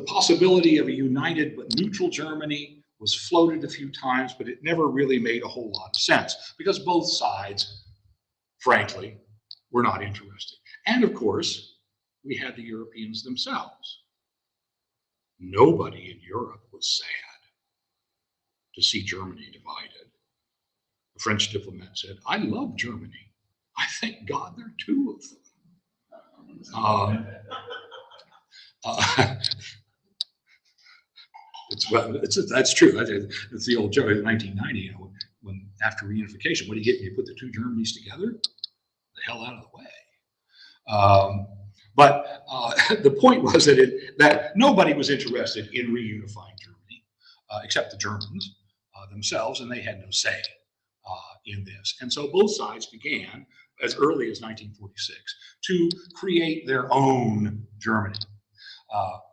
The possibility of a united but neutral Germany was floated a few times, but it never really made a whole lot of sense, because both sides, frankly, were not interested. And of course, we had the Europeans themselves. Nobody in Europe was sad to see Germany divided. A French diplomat said, "I love Germany. I thank God there are two of them." That's true. It's the old joke in 1990, when after reunification, what do you get when you put the two Germanys together? The hell out of the way. But the point was that nobody was interested in reunifying Germany except the Germans themselves, and they had no say in this. And so both sides began, as early as 1946, to create their own Germany.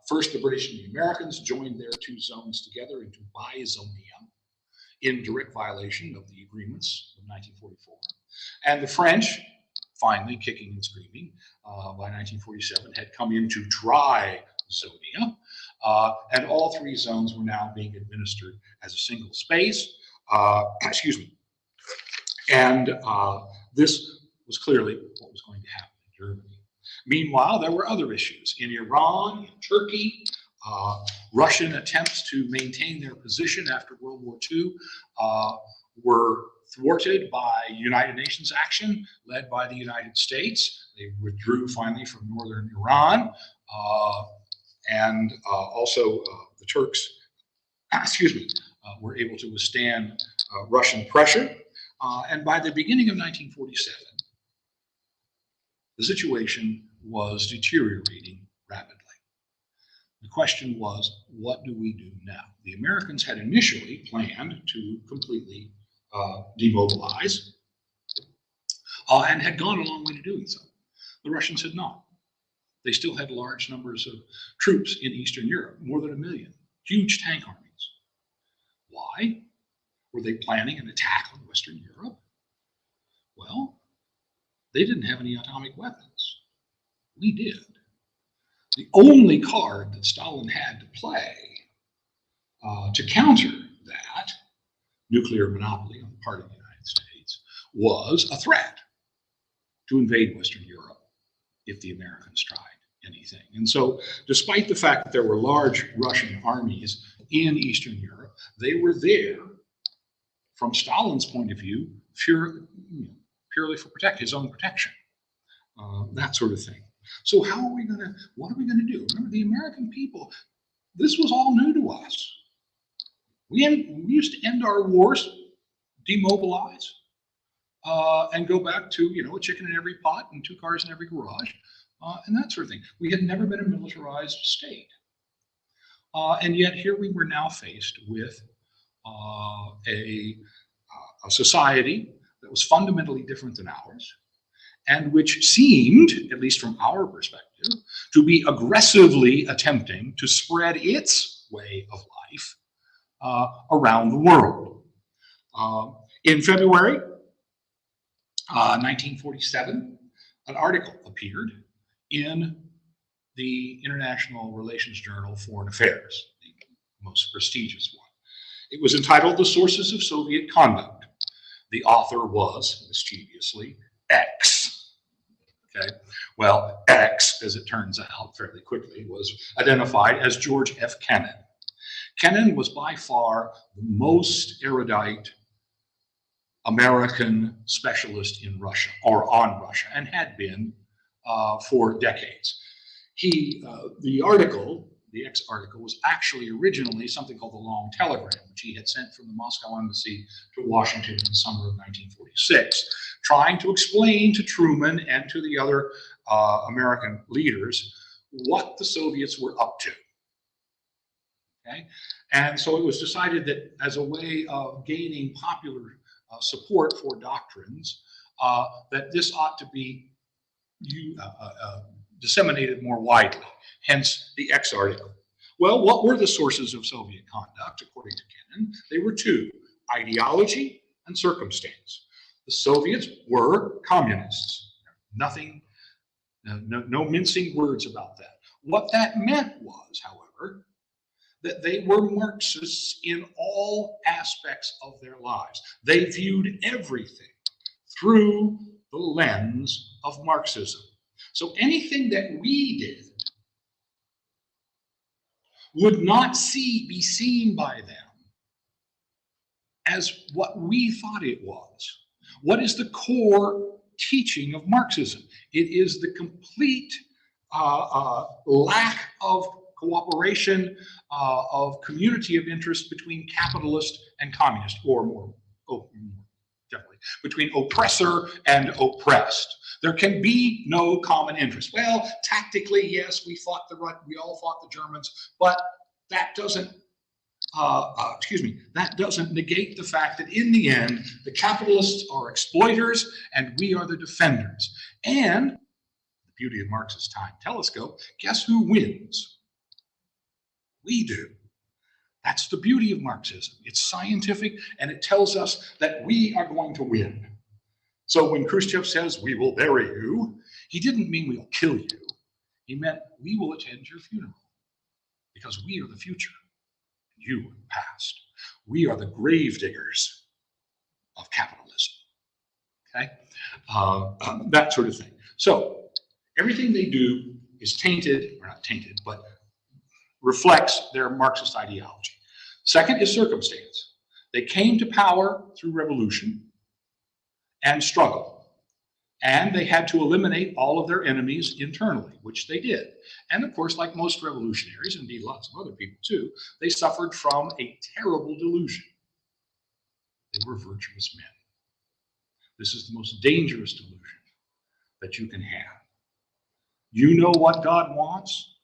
First, the British and the Americans joined their two zones together into Bizonia in direct violation of the agreements of 1944. And the French, finally kicking and screaming, by 1947 had come into Trizonia, and all three zones were now being administered as a single space. Excuse me. And this was clearly what was going to happen in Germany. Meanwhile, there were other issues in Iran, in Turkey. Russian attempts to maintain their position after World War II were thwarted by United Nations action led by the United States. They withdrew finally from northern Iran, and also the Turks, were able to withstand Russian pressure. And by the beginning of 1947, the situation was deteriorating rapidly. The question was, what do we do now? The Americans had initially planned to completely demobilize and had gone a long way to doing so. The Russians had not. They still had large numbers of troops in Eastern Europe, more than 1 million, huge tank armies. Why? Were they planning an attack on Western Europe? Well, they didn't have any atomic weapons. We did. The only card that Stalin had to play to counter that nuclear monopoly on the part of the United States was a threat to invade Western Europe if the Americans tried anything. And so, despite the fact that there were large Russian armies in Eastern Europe, they were there, from Stalin's point of view, purely for his own protection, that sort of thing. So what are we going to do? Remember, the American people, this was all new to us. We used to end our wars, demobilize, and go back to, a chicken in every pot and 2 cars in every garage, and that sort of thing. We had never been a militarized state. And yet here we were now faced with a society that was fundamentally different than ours, and which seemed, at least from our perspective, to be aggressively attempting to spread its way of life around the world. In February 1947, an article appeared in the International Relations Journal Foreign Affairs, the most prestigious one. It was entitled "The Sources of Soviet Conduct." The author was, mischievously, X. Okay. Well, X, as it turns out fairly quickly, was identified as George F. Kennan. Kennan was by far the most erudite American specialist in Russia, or on Russia, and had been for decades. The article, the X article, was actually originally something called the Long Telegram, which he had sent from the Moscow embassy to Washington in the summer of 1946, trying to explain to Truman and to the other American leaders what the Soviets were up to. Okay? And so it was decided that as a way of gaining popular support for doctrines, that this ought to be disseminated more widely, hence the X article. Well, what were the sources of Soviet conduct, according to Kennan? They were 2, ideology and circumstance. The Soviets were communists. Nothing, no mincing words about that. What that meant was, however, that they were Marxists in all aspects of their lives. They viewed everything through the lens of Marxism. So anything that we did would not be seen by them as what we thought it was. What is the core teaching of Marxism? It is the complete lack of cooperation, of community of interest between capitalist and communist, or more definitely, between oppressor and oppressed. There can be no common interest. Well, tactically, yes, we all fought the Germans, but that doesn't that doesn't negate the fact that in the end, the capitalists are exploiters and we are the defenders. And the beauty of Marx's time telescope, guess who wins? We do. That's the beauty of Marxism. It's scientific and it tells us that we are going to win. So when Khrushchev says, we will bury you, he didn't mean we'll kill you. He meant we will attend your funeral because we are the future. You are the past. We are the grave diggers of capitalism. Okay? That sort of thing. So everything they do is tainted, or not tainted, but reflects their Marxist ideology. Second is circumstance. They came to power through revolution and struggle. And they had to eliminate all of their enemies internally, which they did. And of course, like most revolutionaries, and indeed lots of other people too, they suffered from a terrible delusion. They were virtuous men. This is the most dangerous delusion that you can have. You know what God wants?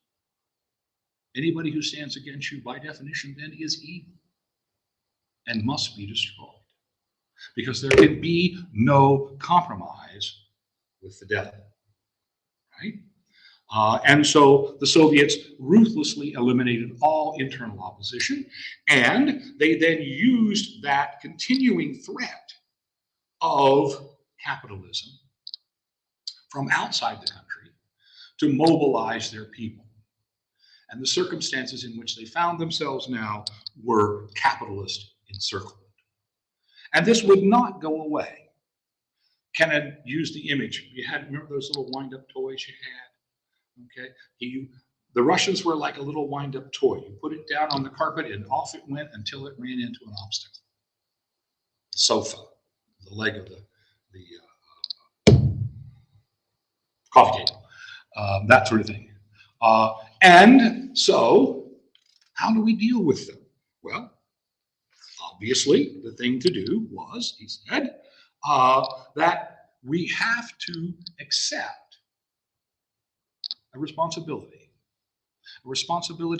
Anybody who stands against you, by definition, then is evil and must be destroyed. Because there can be no compromise with the devil, right? And so the Soviets ruthlessly eliminated all internal opposition, and they then used that continuing threat of capitalism from outside the country to mobilize their people. And the circumstances in which they found themselves now were capitalist encirclement. And this would not go away. Kenneth used the image. Remember those little wind-up toys you had? Okay. The Russians were like a little wind-up toy. You put it down on the carpet and off it went until it ran into an obstacle. The sofa, the leg of the coffee table, that sort of thing. And so, how do we deal with them? Well, obviously, the thing to do was, he said, that we have to accept a responsibility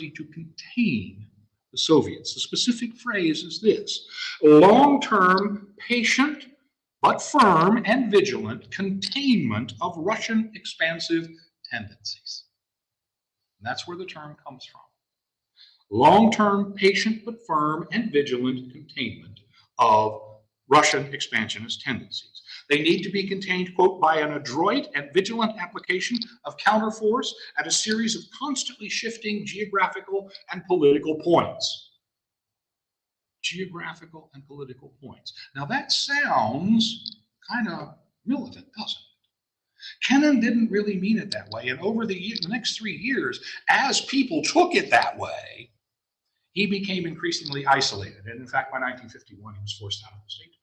to contain the Soviets. The specific phrase is this: long-term, patient, but firm and vigilant containment of Russian expansive tendencies. And that's where the term comes from. Long-term, patient, but firm and vigilant containment of Russian expansionist tendencies. They need to be contained, quote, by an adroit and vigilant application of counterforce at a series of constantly shifting geographical and political points. Geographical and political points. Now that sounds kind of militant, doesn't it? Kennan didn't really mean it that way. And over the next 3 years, as people took it that way, he became increasingly isolated. And in fact, by 1951, he was forced out of the State Department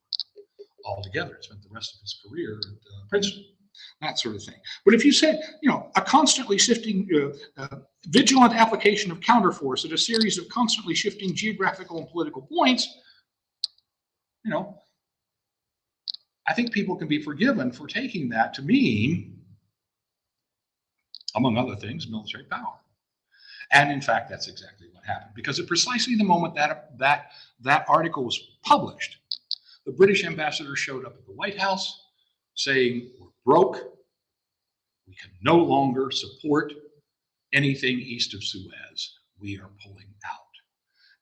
altogether. Spent the rest of his career at Princeton, that sort of thing. But if you said, a constantly shifting, vigilant application of counterforce at a series of constantly shifting geographical and political points, I think people can be forgiven for taking that to mean, among other things, military power. And in fact, that's exactly what happened. Because at precisely the moment that article was published, the British ambassador showed up at the White House saying, we're broke. We can no longer support anything east of Suez. We are pulling out.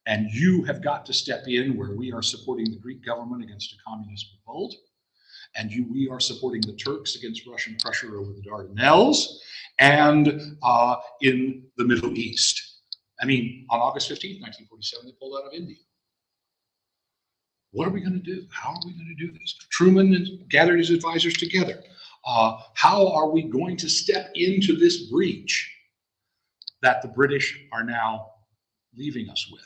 And you have got to step in where we are supporting the Greek government against a communist revolt. And we are supporting the Turks against Russian pressure over the Dardanelles and in the Middle East. I mean, on August 15th, 1947, they pulled out of India. What are we going to do? How are we going to do this? Truman gathered his advisors together. How are we going to step into this breach that the British are now leaving us with?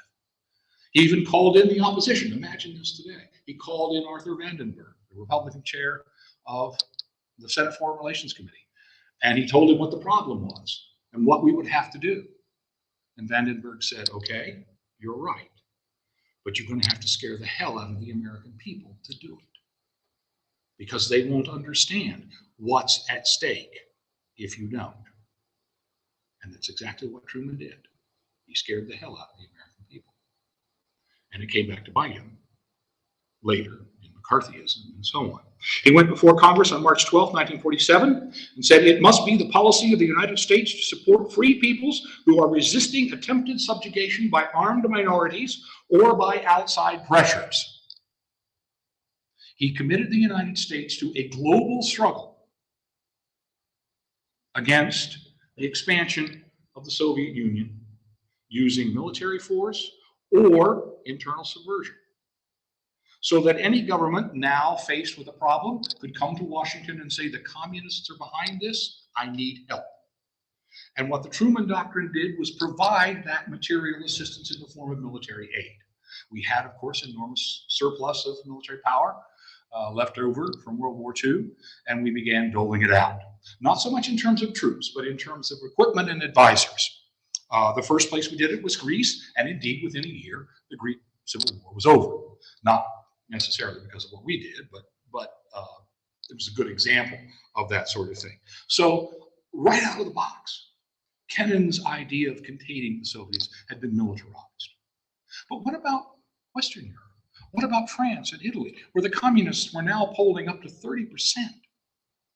He even called in the opposition. Imagine this today. He called in Arthur Vandenberg, the Republican chair of the Senate Foreign Relations Committee, and he told him what the problem was and what we would have to do. And Vandenberg said, okay, you're right, but you're going to have to scare the hell out of the American people to do it, because they won't understand what's at stake if you don't. And that's exactly what Truman did. He scared the hell out of the American people. And it came back to bite him later in McCarthyism and so on. He went before Congress on March 12, 1947, and said, it must be the policy of the United States to support free peoples who are resisting attempted subjugation by armed minorities or by outside pressures. He committed the United States to a global struggle against the expansion of the Soviet Union using military force or internal subversion, so that any government now faced with a problem could come to Washington and say, the communists are behind this, I need help. And what the Truman Doctrine did was provide that material assistance in the form of military aid. We had, of course, enormous surplus of military power left over from World War II, and we began doling it out. Not so much in terms of troops, but in terms of equipment and advisors. The first place we did it was Greece, and indeed within a year, the Greek Civil War was over. Not necessarily because of what we did, but it was a good example of that sort of thing. So right out of the box, Kennan's idea of containing the Soviets had been militarized. But what about Western Europe? What about France and Italy, where the communists were now polling up to 30%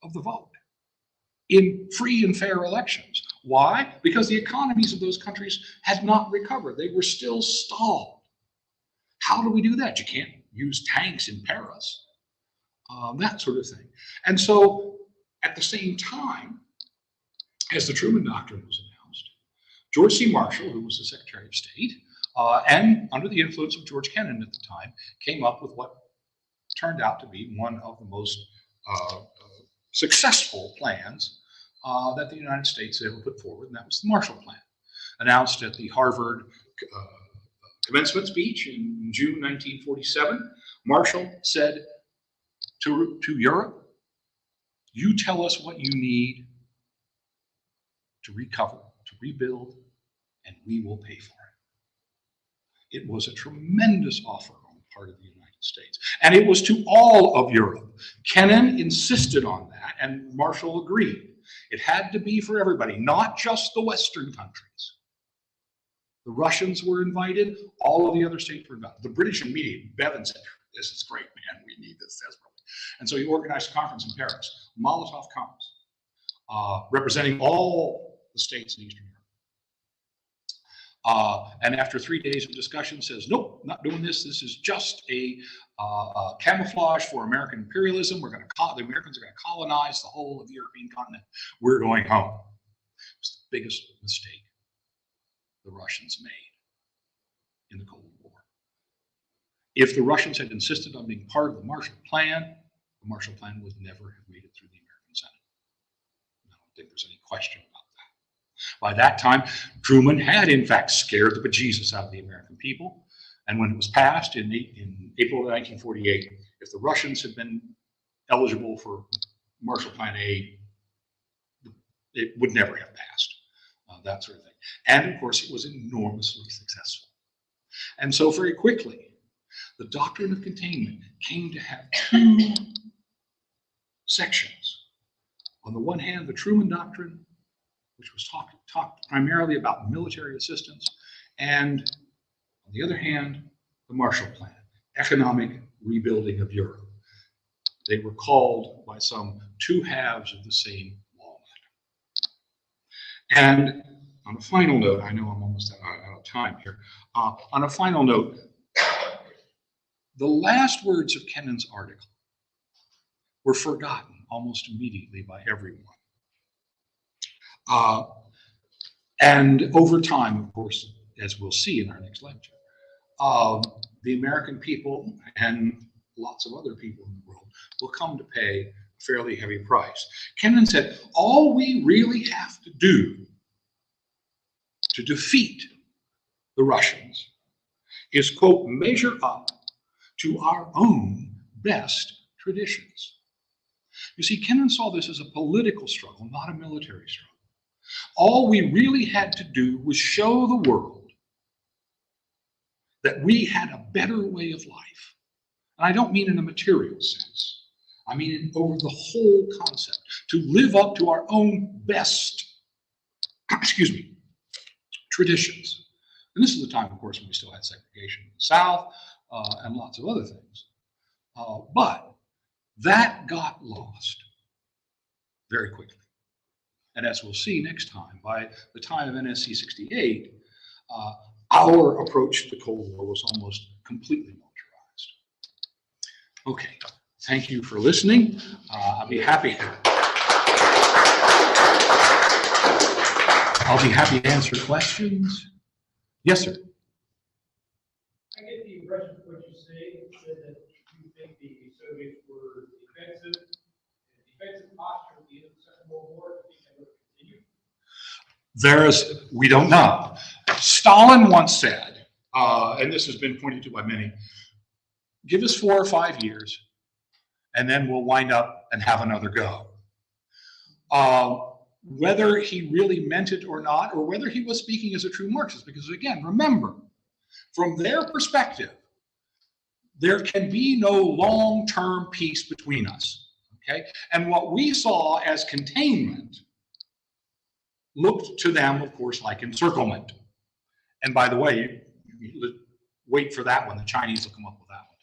of the vote in free and fair elections? Why? Because the economies of those countries had not recovered. They were still stalled. How do we do that? You can't use tanks in Paris, that sort of thing. And so at the same time as the Truman Doctrine was announced, George C. Marshall, who was the Secretary of State, and under the influence of George Kennan at the time, came up with what turned out to be one of the most successful plans that the United States ever put forward, and that was the Marshall Plan, announced at the Harvard commencement speech in June 1947. Marshall said to Europe, you tell us what you need to recover, to rebuild, and we will pay for it. It was a tremendous offer on the part of the United States, and it was to all of Europe. Kennan insisted on that, and Marshall agreed. It had to be for everybody, not just the Western countries. The Russians were invited, all of the other states were invited. The British immediately, Bevan said, this is great, man, we need this desperately. And so he organized a conference in Paris, Molotov Conference, representing all the states in Eastern Europe. And after 3 days of discussion says, nope, not doing this. This is just a camouflage for American imperialism. The Americans are going to colonize the whole of the European continent. We're going home. It was the biggest mistake the Russians made in the Cold War. If the Russians had insisted on being part of the Marshall Plan would never have made it through the American Senate. I don't think there's any question about that. By that time, Truman had in fact scared the bejesus out of the American people. And when it was passed in April of 1948, if the Russians had been eligible for Marshall Plan aid, it would never have passed, that sort of thing. And of course, it was enormously successful. And so very quickly, the doctrine of containment came to have two sections. On the one hand, the Truman Doctrine, which was talked primarily about military assistance, and on the other hand, the Marshall Plan, economic rebuilding of Europe. They were called by some two halves of the same walnut. And on a final note, I know I'm almost out of time here. On a final note, the last words of Kennan's article were forgotten almost immediately by everyone. And over time, of course, as we'll see in our next lecture, the American people and lots of other people in the world will come to pay a fairly heavy price. Kennan said, all we really have to do to defeat the Russians is, quote, measure up to our own best traditions. You see, Kennan saw this as a political struggle, not a military struggle. All we really had to do was show the world that we had a better way of life. And I don't mean in a material sense. I mean over the whole concept, to live up to our own best, excuse me, traditions. And this is the time, of course, when we still had segregation in the South and lots of other things. But that got lost very quickly. And as we'll see next time, by the time of NSC 68, our approach to the Cold War was almost completely militarized. Okay, thank you for listening. I'll be happy to answer questions. Yes, sir. I get the impression from what you say that you think the Soviets were defensive posture at the end of the Second World War. Do you think that would continue? We don't know. Stalin once said, and this has been pointed to by many, give us 4 or 5 years, and then we'll wind up and have another go. Whether he really meant it or not, or whether he was speaking as a true Marxist, because again, remember, from their perspective, there can be no long-term peace between us, okay? And what we saw as containment looked to them, of course, like encirclement. And by the way, you wait for that one. The Chinese will come up with that one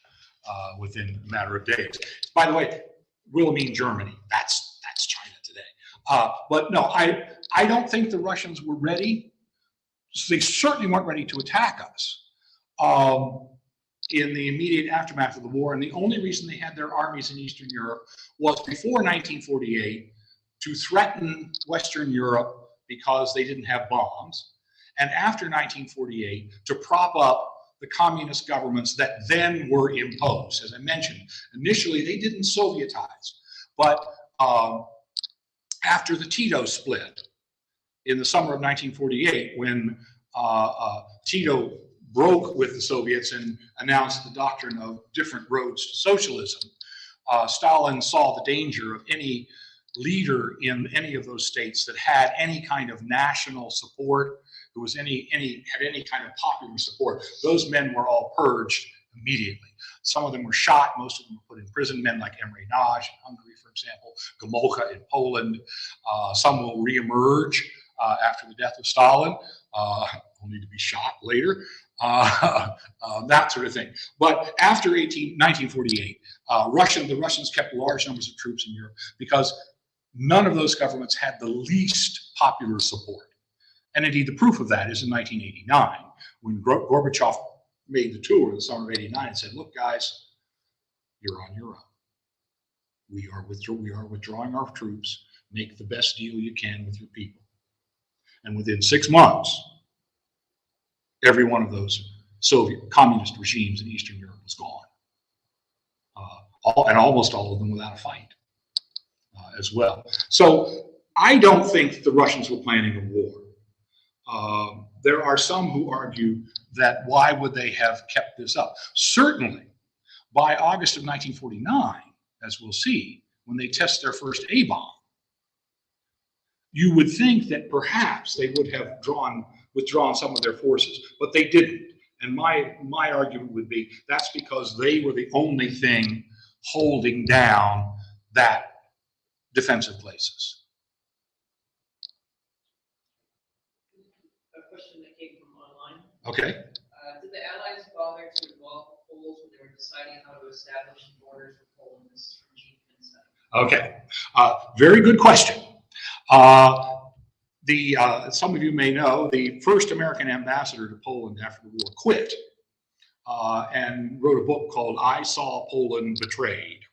within a matter of days. By the way, will mean Germany. That's China today. But no, I don't think the Russians were ready. They certainly weren't ready to attack us in the immediate aftermath of the war. And the only reason they had their armies in Eastern Europe was before 1948 to threaten Western Europe because they didn't have bombs, and after 1948 to prop up the communist governments that then were imposed. As I mentioned, initially they didn't Sovietize, but after the Tito split in the summer of 1948, when Tito broke with the Soviets and announced the doctrine of different roads to socialism, Stalin saw the danger of any leader in any of those states that had any kind of national support, who was had any kind of popular support. Those men were all purged immediately. Some of them were shot, most of them were put in prison, men like Emre Nagy in Hungary, for example, Gomulka in Poland. Some will reemerge after the death of Stalin, only to be shot later, that sort of thing. But after 1948, the Russians kept large numbers of troops in Europe because none of those governments had the least popular support. And indeed, the proof of that is in 1989, when Gorbachev made the tour in the summer of '89 and said, look, guys, you're on your own. We are withdrawing our troops. Make the best deal you can with your people. And within 6 months, every one of those Soviet communist regimes in Eastern Europe was gone. And almost all of them without a fight as well. So I don't think the Russians were planning a war. There are some who argue that why would they have kept this up? Certainly, by August of 1949, as we'll see, when they test their first A-bomb, you would think that perhaps they would have withdrawn some of their forces, but they didn't. And my argument would be that's because they were the only thing holding down that defensive places. A question that came from online. Okay. Did the Allies bother to involve the Poles when they were deciding how to establish borders with Poland? This is from Gene Vincent. Okay. Very good question. Some of you may know the first American ambassador to Poland after the war quit and wrote a book called I Saw Poland Betrayed,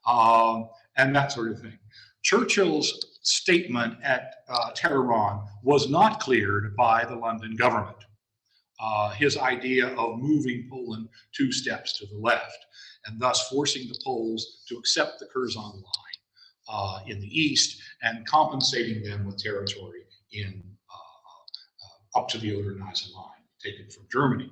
and that sort of thing. Churchill's statement at Tehran was not cleared by the London government. his idea of moving Poland 2 steps to the left, and thus forcing the Poles to accept the Curzon line in the east and compensating them with territory in up to the Oder-Neisse line, taken from Germany,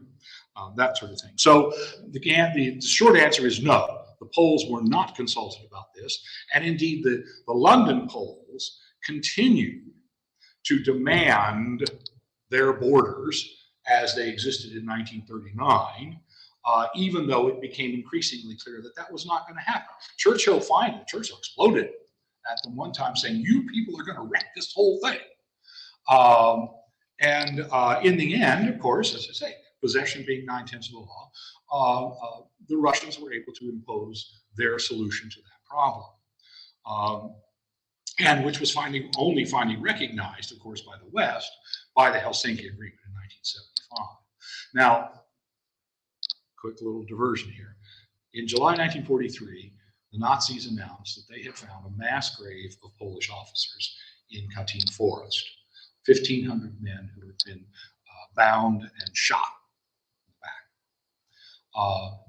that sort of thing. So the short answer is no. The Poles were not consulted about this, and indeed the London Poles continued to demand their borders as they existed in 1939, even though it became increasingly clear that that was not going to happen. Churchill exploded at them one time saying, "You people are going to wreck this whole thing." And in the end, of course, as I say, possession being 9/10 of the law, the Russians were able to impose their solution to that problem. And which was only finally recognized, of course, by the West, by the Helsinki Agreement in 1975. Now, quick little diversion here. In July 1943, the Nazis announced that they had found a mass grave of Polish officers in Katyn Forest. 1,500 men who had been bound and shot in the back.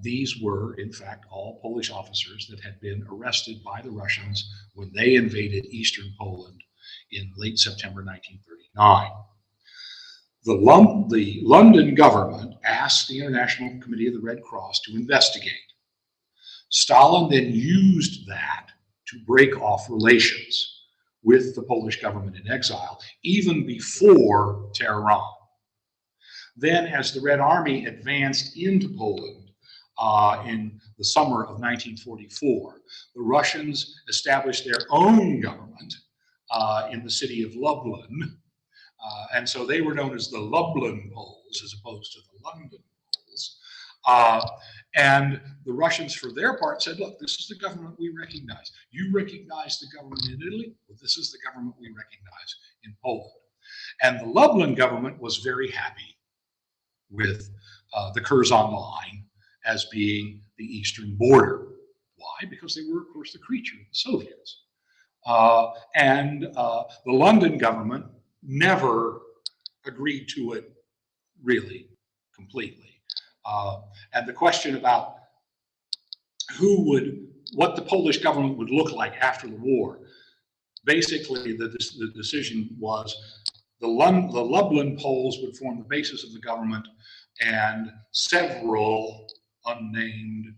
These were, in fact, all Polish officers that had been arrested by the Russians when they invaded eastern Poland in late September 1939. The London government asked the International Committee of the Red Cross to investigate. Stalin then used that to break off relations with the Polish government in exile, even before Tehran. Then, as the Red Army advanced into Poland in the summer of 1944, the Russians established their own government in the city of Lublin. And so they were known as the Lublin Poles as opposed to the London Poles. And the Russians, for their part, said, look, this is the government we recognize. You recognize the government in Italy? Well, this is the government we recognize in Poland. And the Lublin government was very happy with the Curzon line as being the eastern border. Why? Because they were, of course, the creature of the Soviets. And the London government never agreed to it really completely. And the question about what the Polish government would look like after the war, basically the decision was the Lublin Poles would form the basis of the government, and several unnamed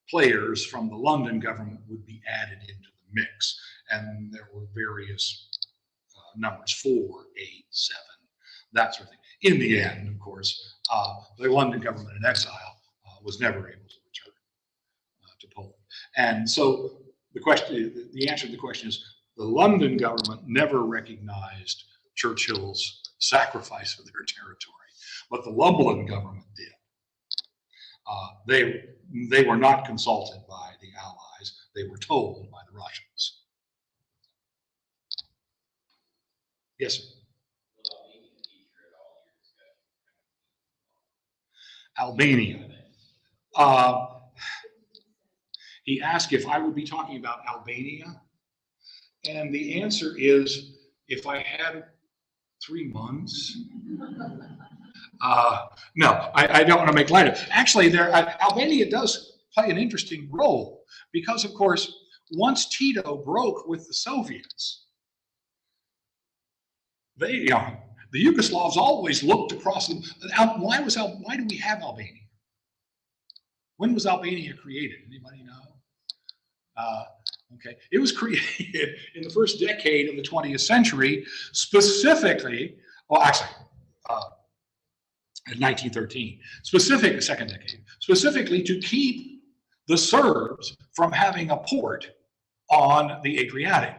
players from the London government would be added into the mix. And there were various numbers, 4, 8, 7, that sort of thing. In the end, of course, the London government in exile was never able to return to Poland. And so the answer to the question is, the London government never recognized Churchill's sacrifice for their territory, but the Lublin government did. They were not consulted by the Allies. They were told by the Russians. Yes, sir. Albania. He asked if I would be talking about Albania, and the answer is, if I had 3 months. No, I don't want to make light of it. Actually, Albania does play an interesting role because, of course, once Tito broke with the Soviets, the Yugoslavs always looked across them. Why do we have Albania? When was Albania created? Anybody know? Okay, it was created in the first decade of the 20th century, specifically, well, actually, in 1913, second decade, specifically to keep the Serbs from having a port on the Adriatic.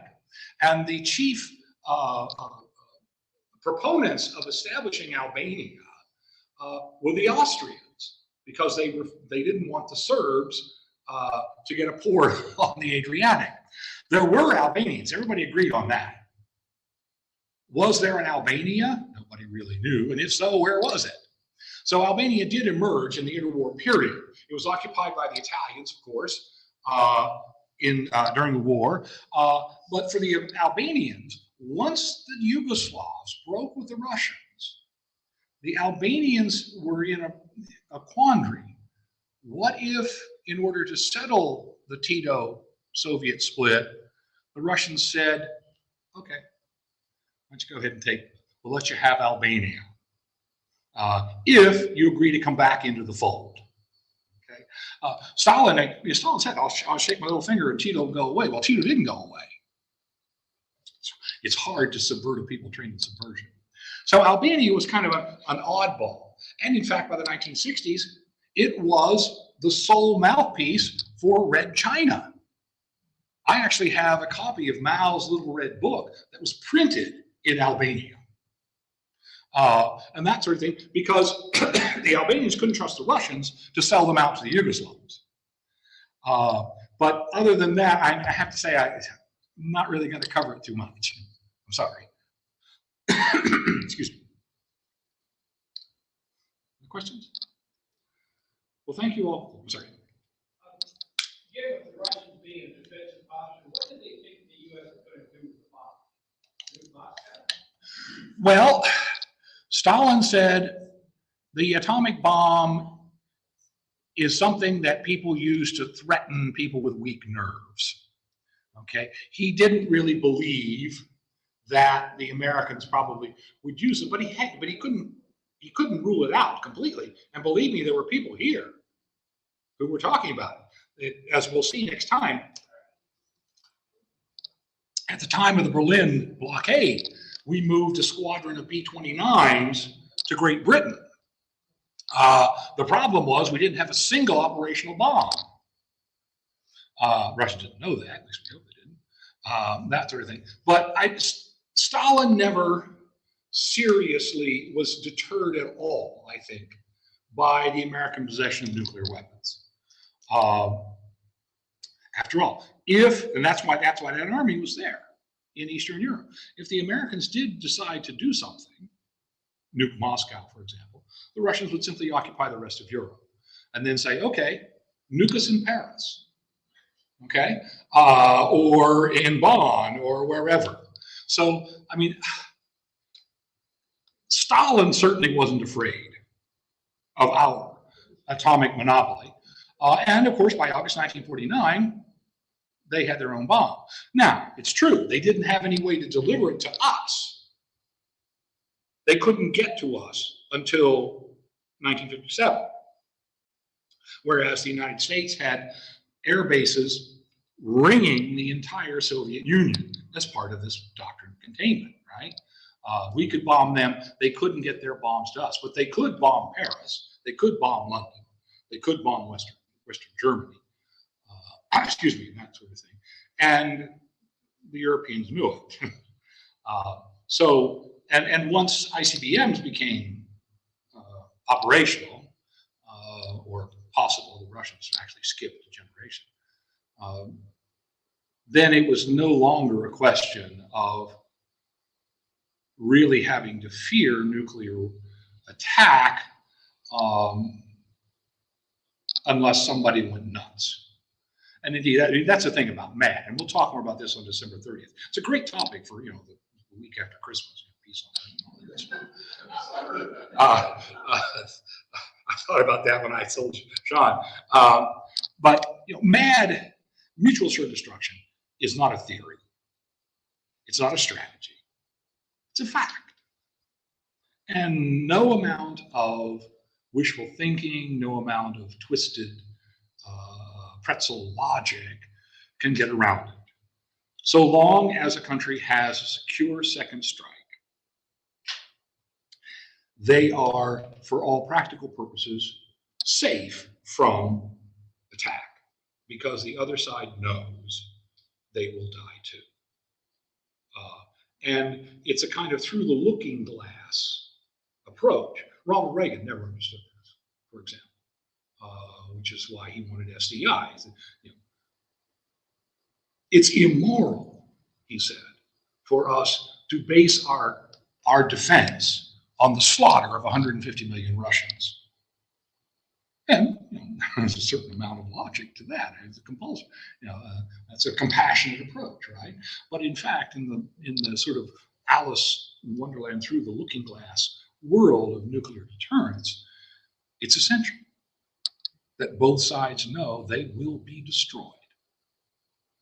And the chief proponents of establishing Albania were the Austrians, because they didn't want the Serbs to get a port on the Adriatic. There were Albanians, everybody agreed on that. Was there an Albania? Nobody really knew, and if so, where was it? So Albania did emerge in the interwar period. It was occupied by the Italians, of course, during the war. But for the Albanians, once the Yugoslavs broke with the Russians, the Albanians were in a quandary. What if, in order to settle the Tito-Soviet split, the Russians said, okay, why don't you go ahead and we'll let you have Albania, if you agree to come back into the fold. Okay, Stalin said, I'll shake my little finger and Tito will go away. Well, Tito didn't go away. It's hard to subvert a people trained in subversion. So Albania was kind of an oddball. And in fact, by the 1960s, it was the sole mouthpiece for Red China. I actually have a copy of Mao's Little Red Book that was printed in Albania. And that sort of thing, because the Albanians couldn't trust the Russians to sell them out to the Yugoslavs. But other than that, I have to say, I'm not really going to cover it too much. I'm sorry. Excuse me. Any questions? Well, thank you all. I'm sorry. Given the Russians being a defensive posture, what did they think the U.S. was going to do with the bomb? Well, Stalin said the atomic bomb is something that people use to threaten people with weak nerves. Okay, he didn't really believe that the Americans probably would use it, but he couldn't rule it out completely. And believe me, there were people here who were talking about it. As we'll see next time, at the time of the Berlin blockade, we moved a squadron of B-29s to Great Britain. The problem was we didn't have a single operational bomb. Russians didn't know that, at least we hope they didn't, that sort of thing. But Stalin never seriously was deterred at all, I think, by the American possession of nuclear weapons. After all, and that's why that army was there in Eastern Europe. If the Americans did decide to do something, nuke Moscow, for example, the Russians would simply occupy the rest of Europe and then say, okay, nuke us in Paris, okay, or in Bonn or wherever. So, I mean, Stalin certainly wasn't afraid of our atomic monopoly. And of course, by August 1949, they had their own bomb. Now, it's true, they didn't have any way to deliver it to us. They couldn't get to us until 1957. Whereas the United States had air bases ringing the entire Soviet Union as part of this doctrine of containment, right? We could bomb them. They couldn't get their bombs to us, but they could bomb Paris. They could bomb London. They could bomb Western Germany. Excuse me, that sort of thing. And the Europeans knew it. And once ICBMs became operational, or possible, the Russians actually skipped a generation, then it was no longer a question of really having to fear nuclear attack unless somebody went nuts. And indeed, that's the thing about MAD, and we'll talk more about this on December 30th. It's a great topic for, the week after Christmas. Peace on earth. I thought about that when I told Sean. But MAD, mutual assured destruction, is not a theory. It's not a strategy. It's a fact. And no amount of wishful thinking, no amount of twisted pretzel logic can get around it. So long as a country has a secure second strike, they are, for all practical purposes, safe from attack, because the other side knows they will die too. And it's a kind of through the looking glass approach. Ronald Reagan never understood this, for example, which is why he wanted SDIs. It's immoral, he said, for us to base our defense on the slaughter of 150 million Russians. And there's a certain amount of logic to that. It's a compulsion. That's a compassionate approach, right? But in fact, in the sort of Alice in Wonderland through the looking glass world of nuclear deterrence, it's essential that both sides know they will be destroyed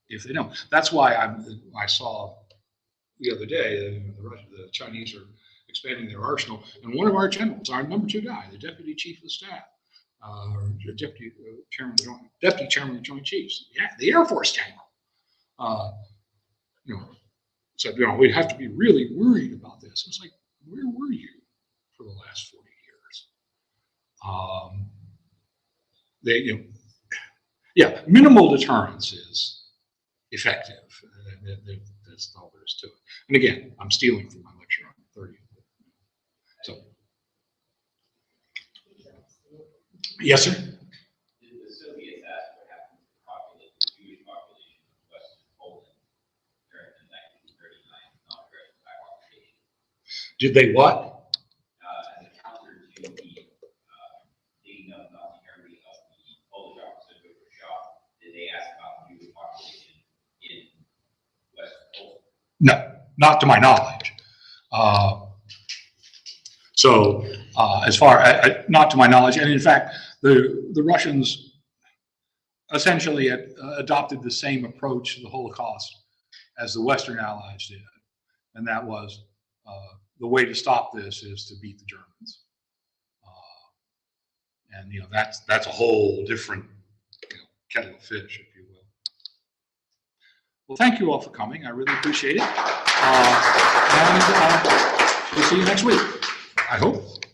if they don't. That's why I saw the other day the Chinese are expanding their arsenal, and one of our generals, our number 2 guy, the deputy chief of staff, or deputy chairman of the Joint Chiefs, yeah, the Air Force general, said, we have to be really worried about this. It's like, where were you for the last 40 years? Minimal deterrence is effective. That's all there is to it. And again, I'm stealing from my lecture on the 30th. So, yes, sir. Did the Soviets ask what happened to the Jewish population of Western Poland during the 1939 non-aggressive occupation? Did they what? As a counter to the leading of Nazi Germany of the Polish opposition to Khrushchev, did they ask about the Jewish population in Western Poland? No, not to my knowledge. As far not to my knowledge, and in fact, the Russians essentially adopted the same approach to the Holocaust as the Western Allies did, and that was the way to stop this is to beat the Germans, and that's a whole different kettle of fish, if you will. Well, thank you all for coming. I really appreciate it, and we'll see you next week, I hope.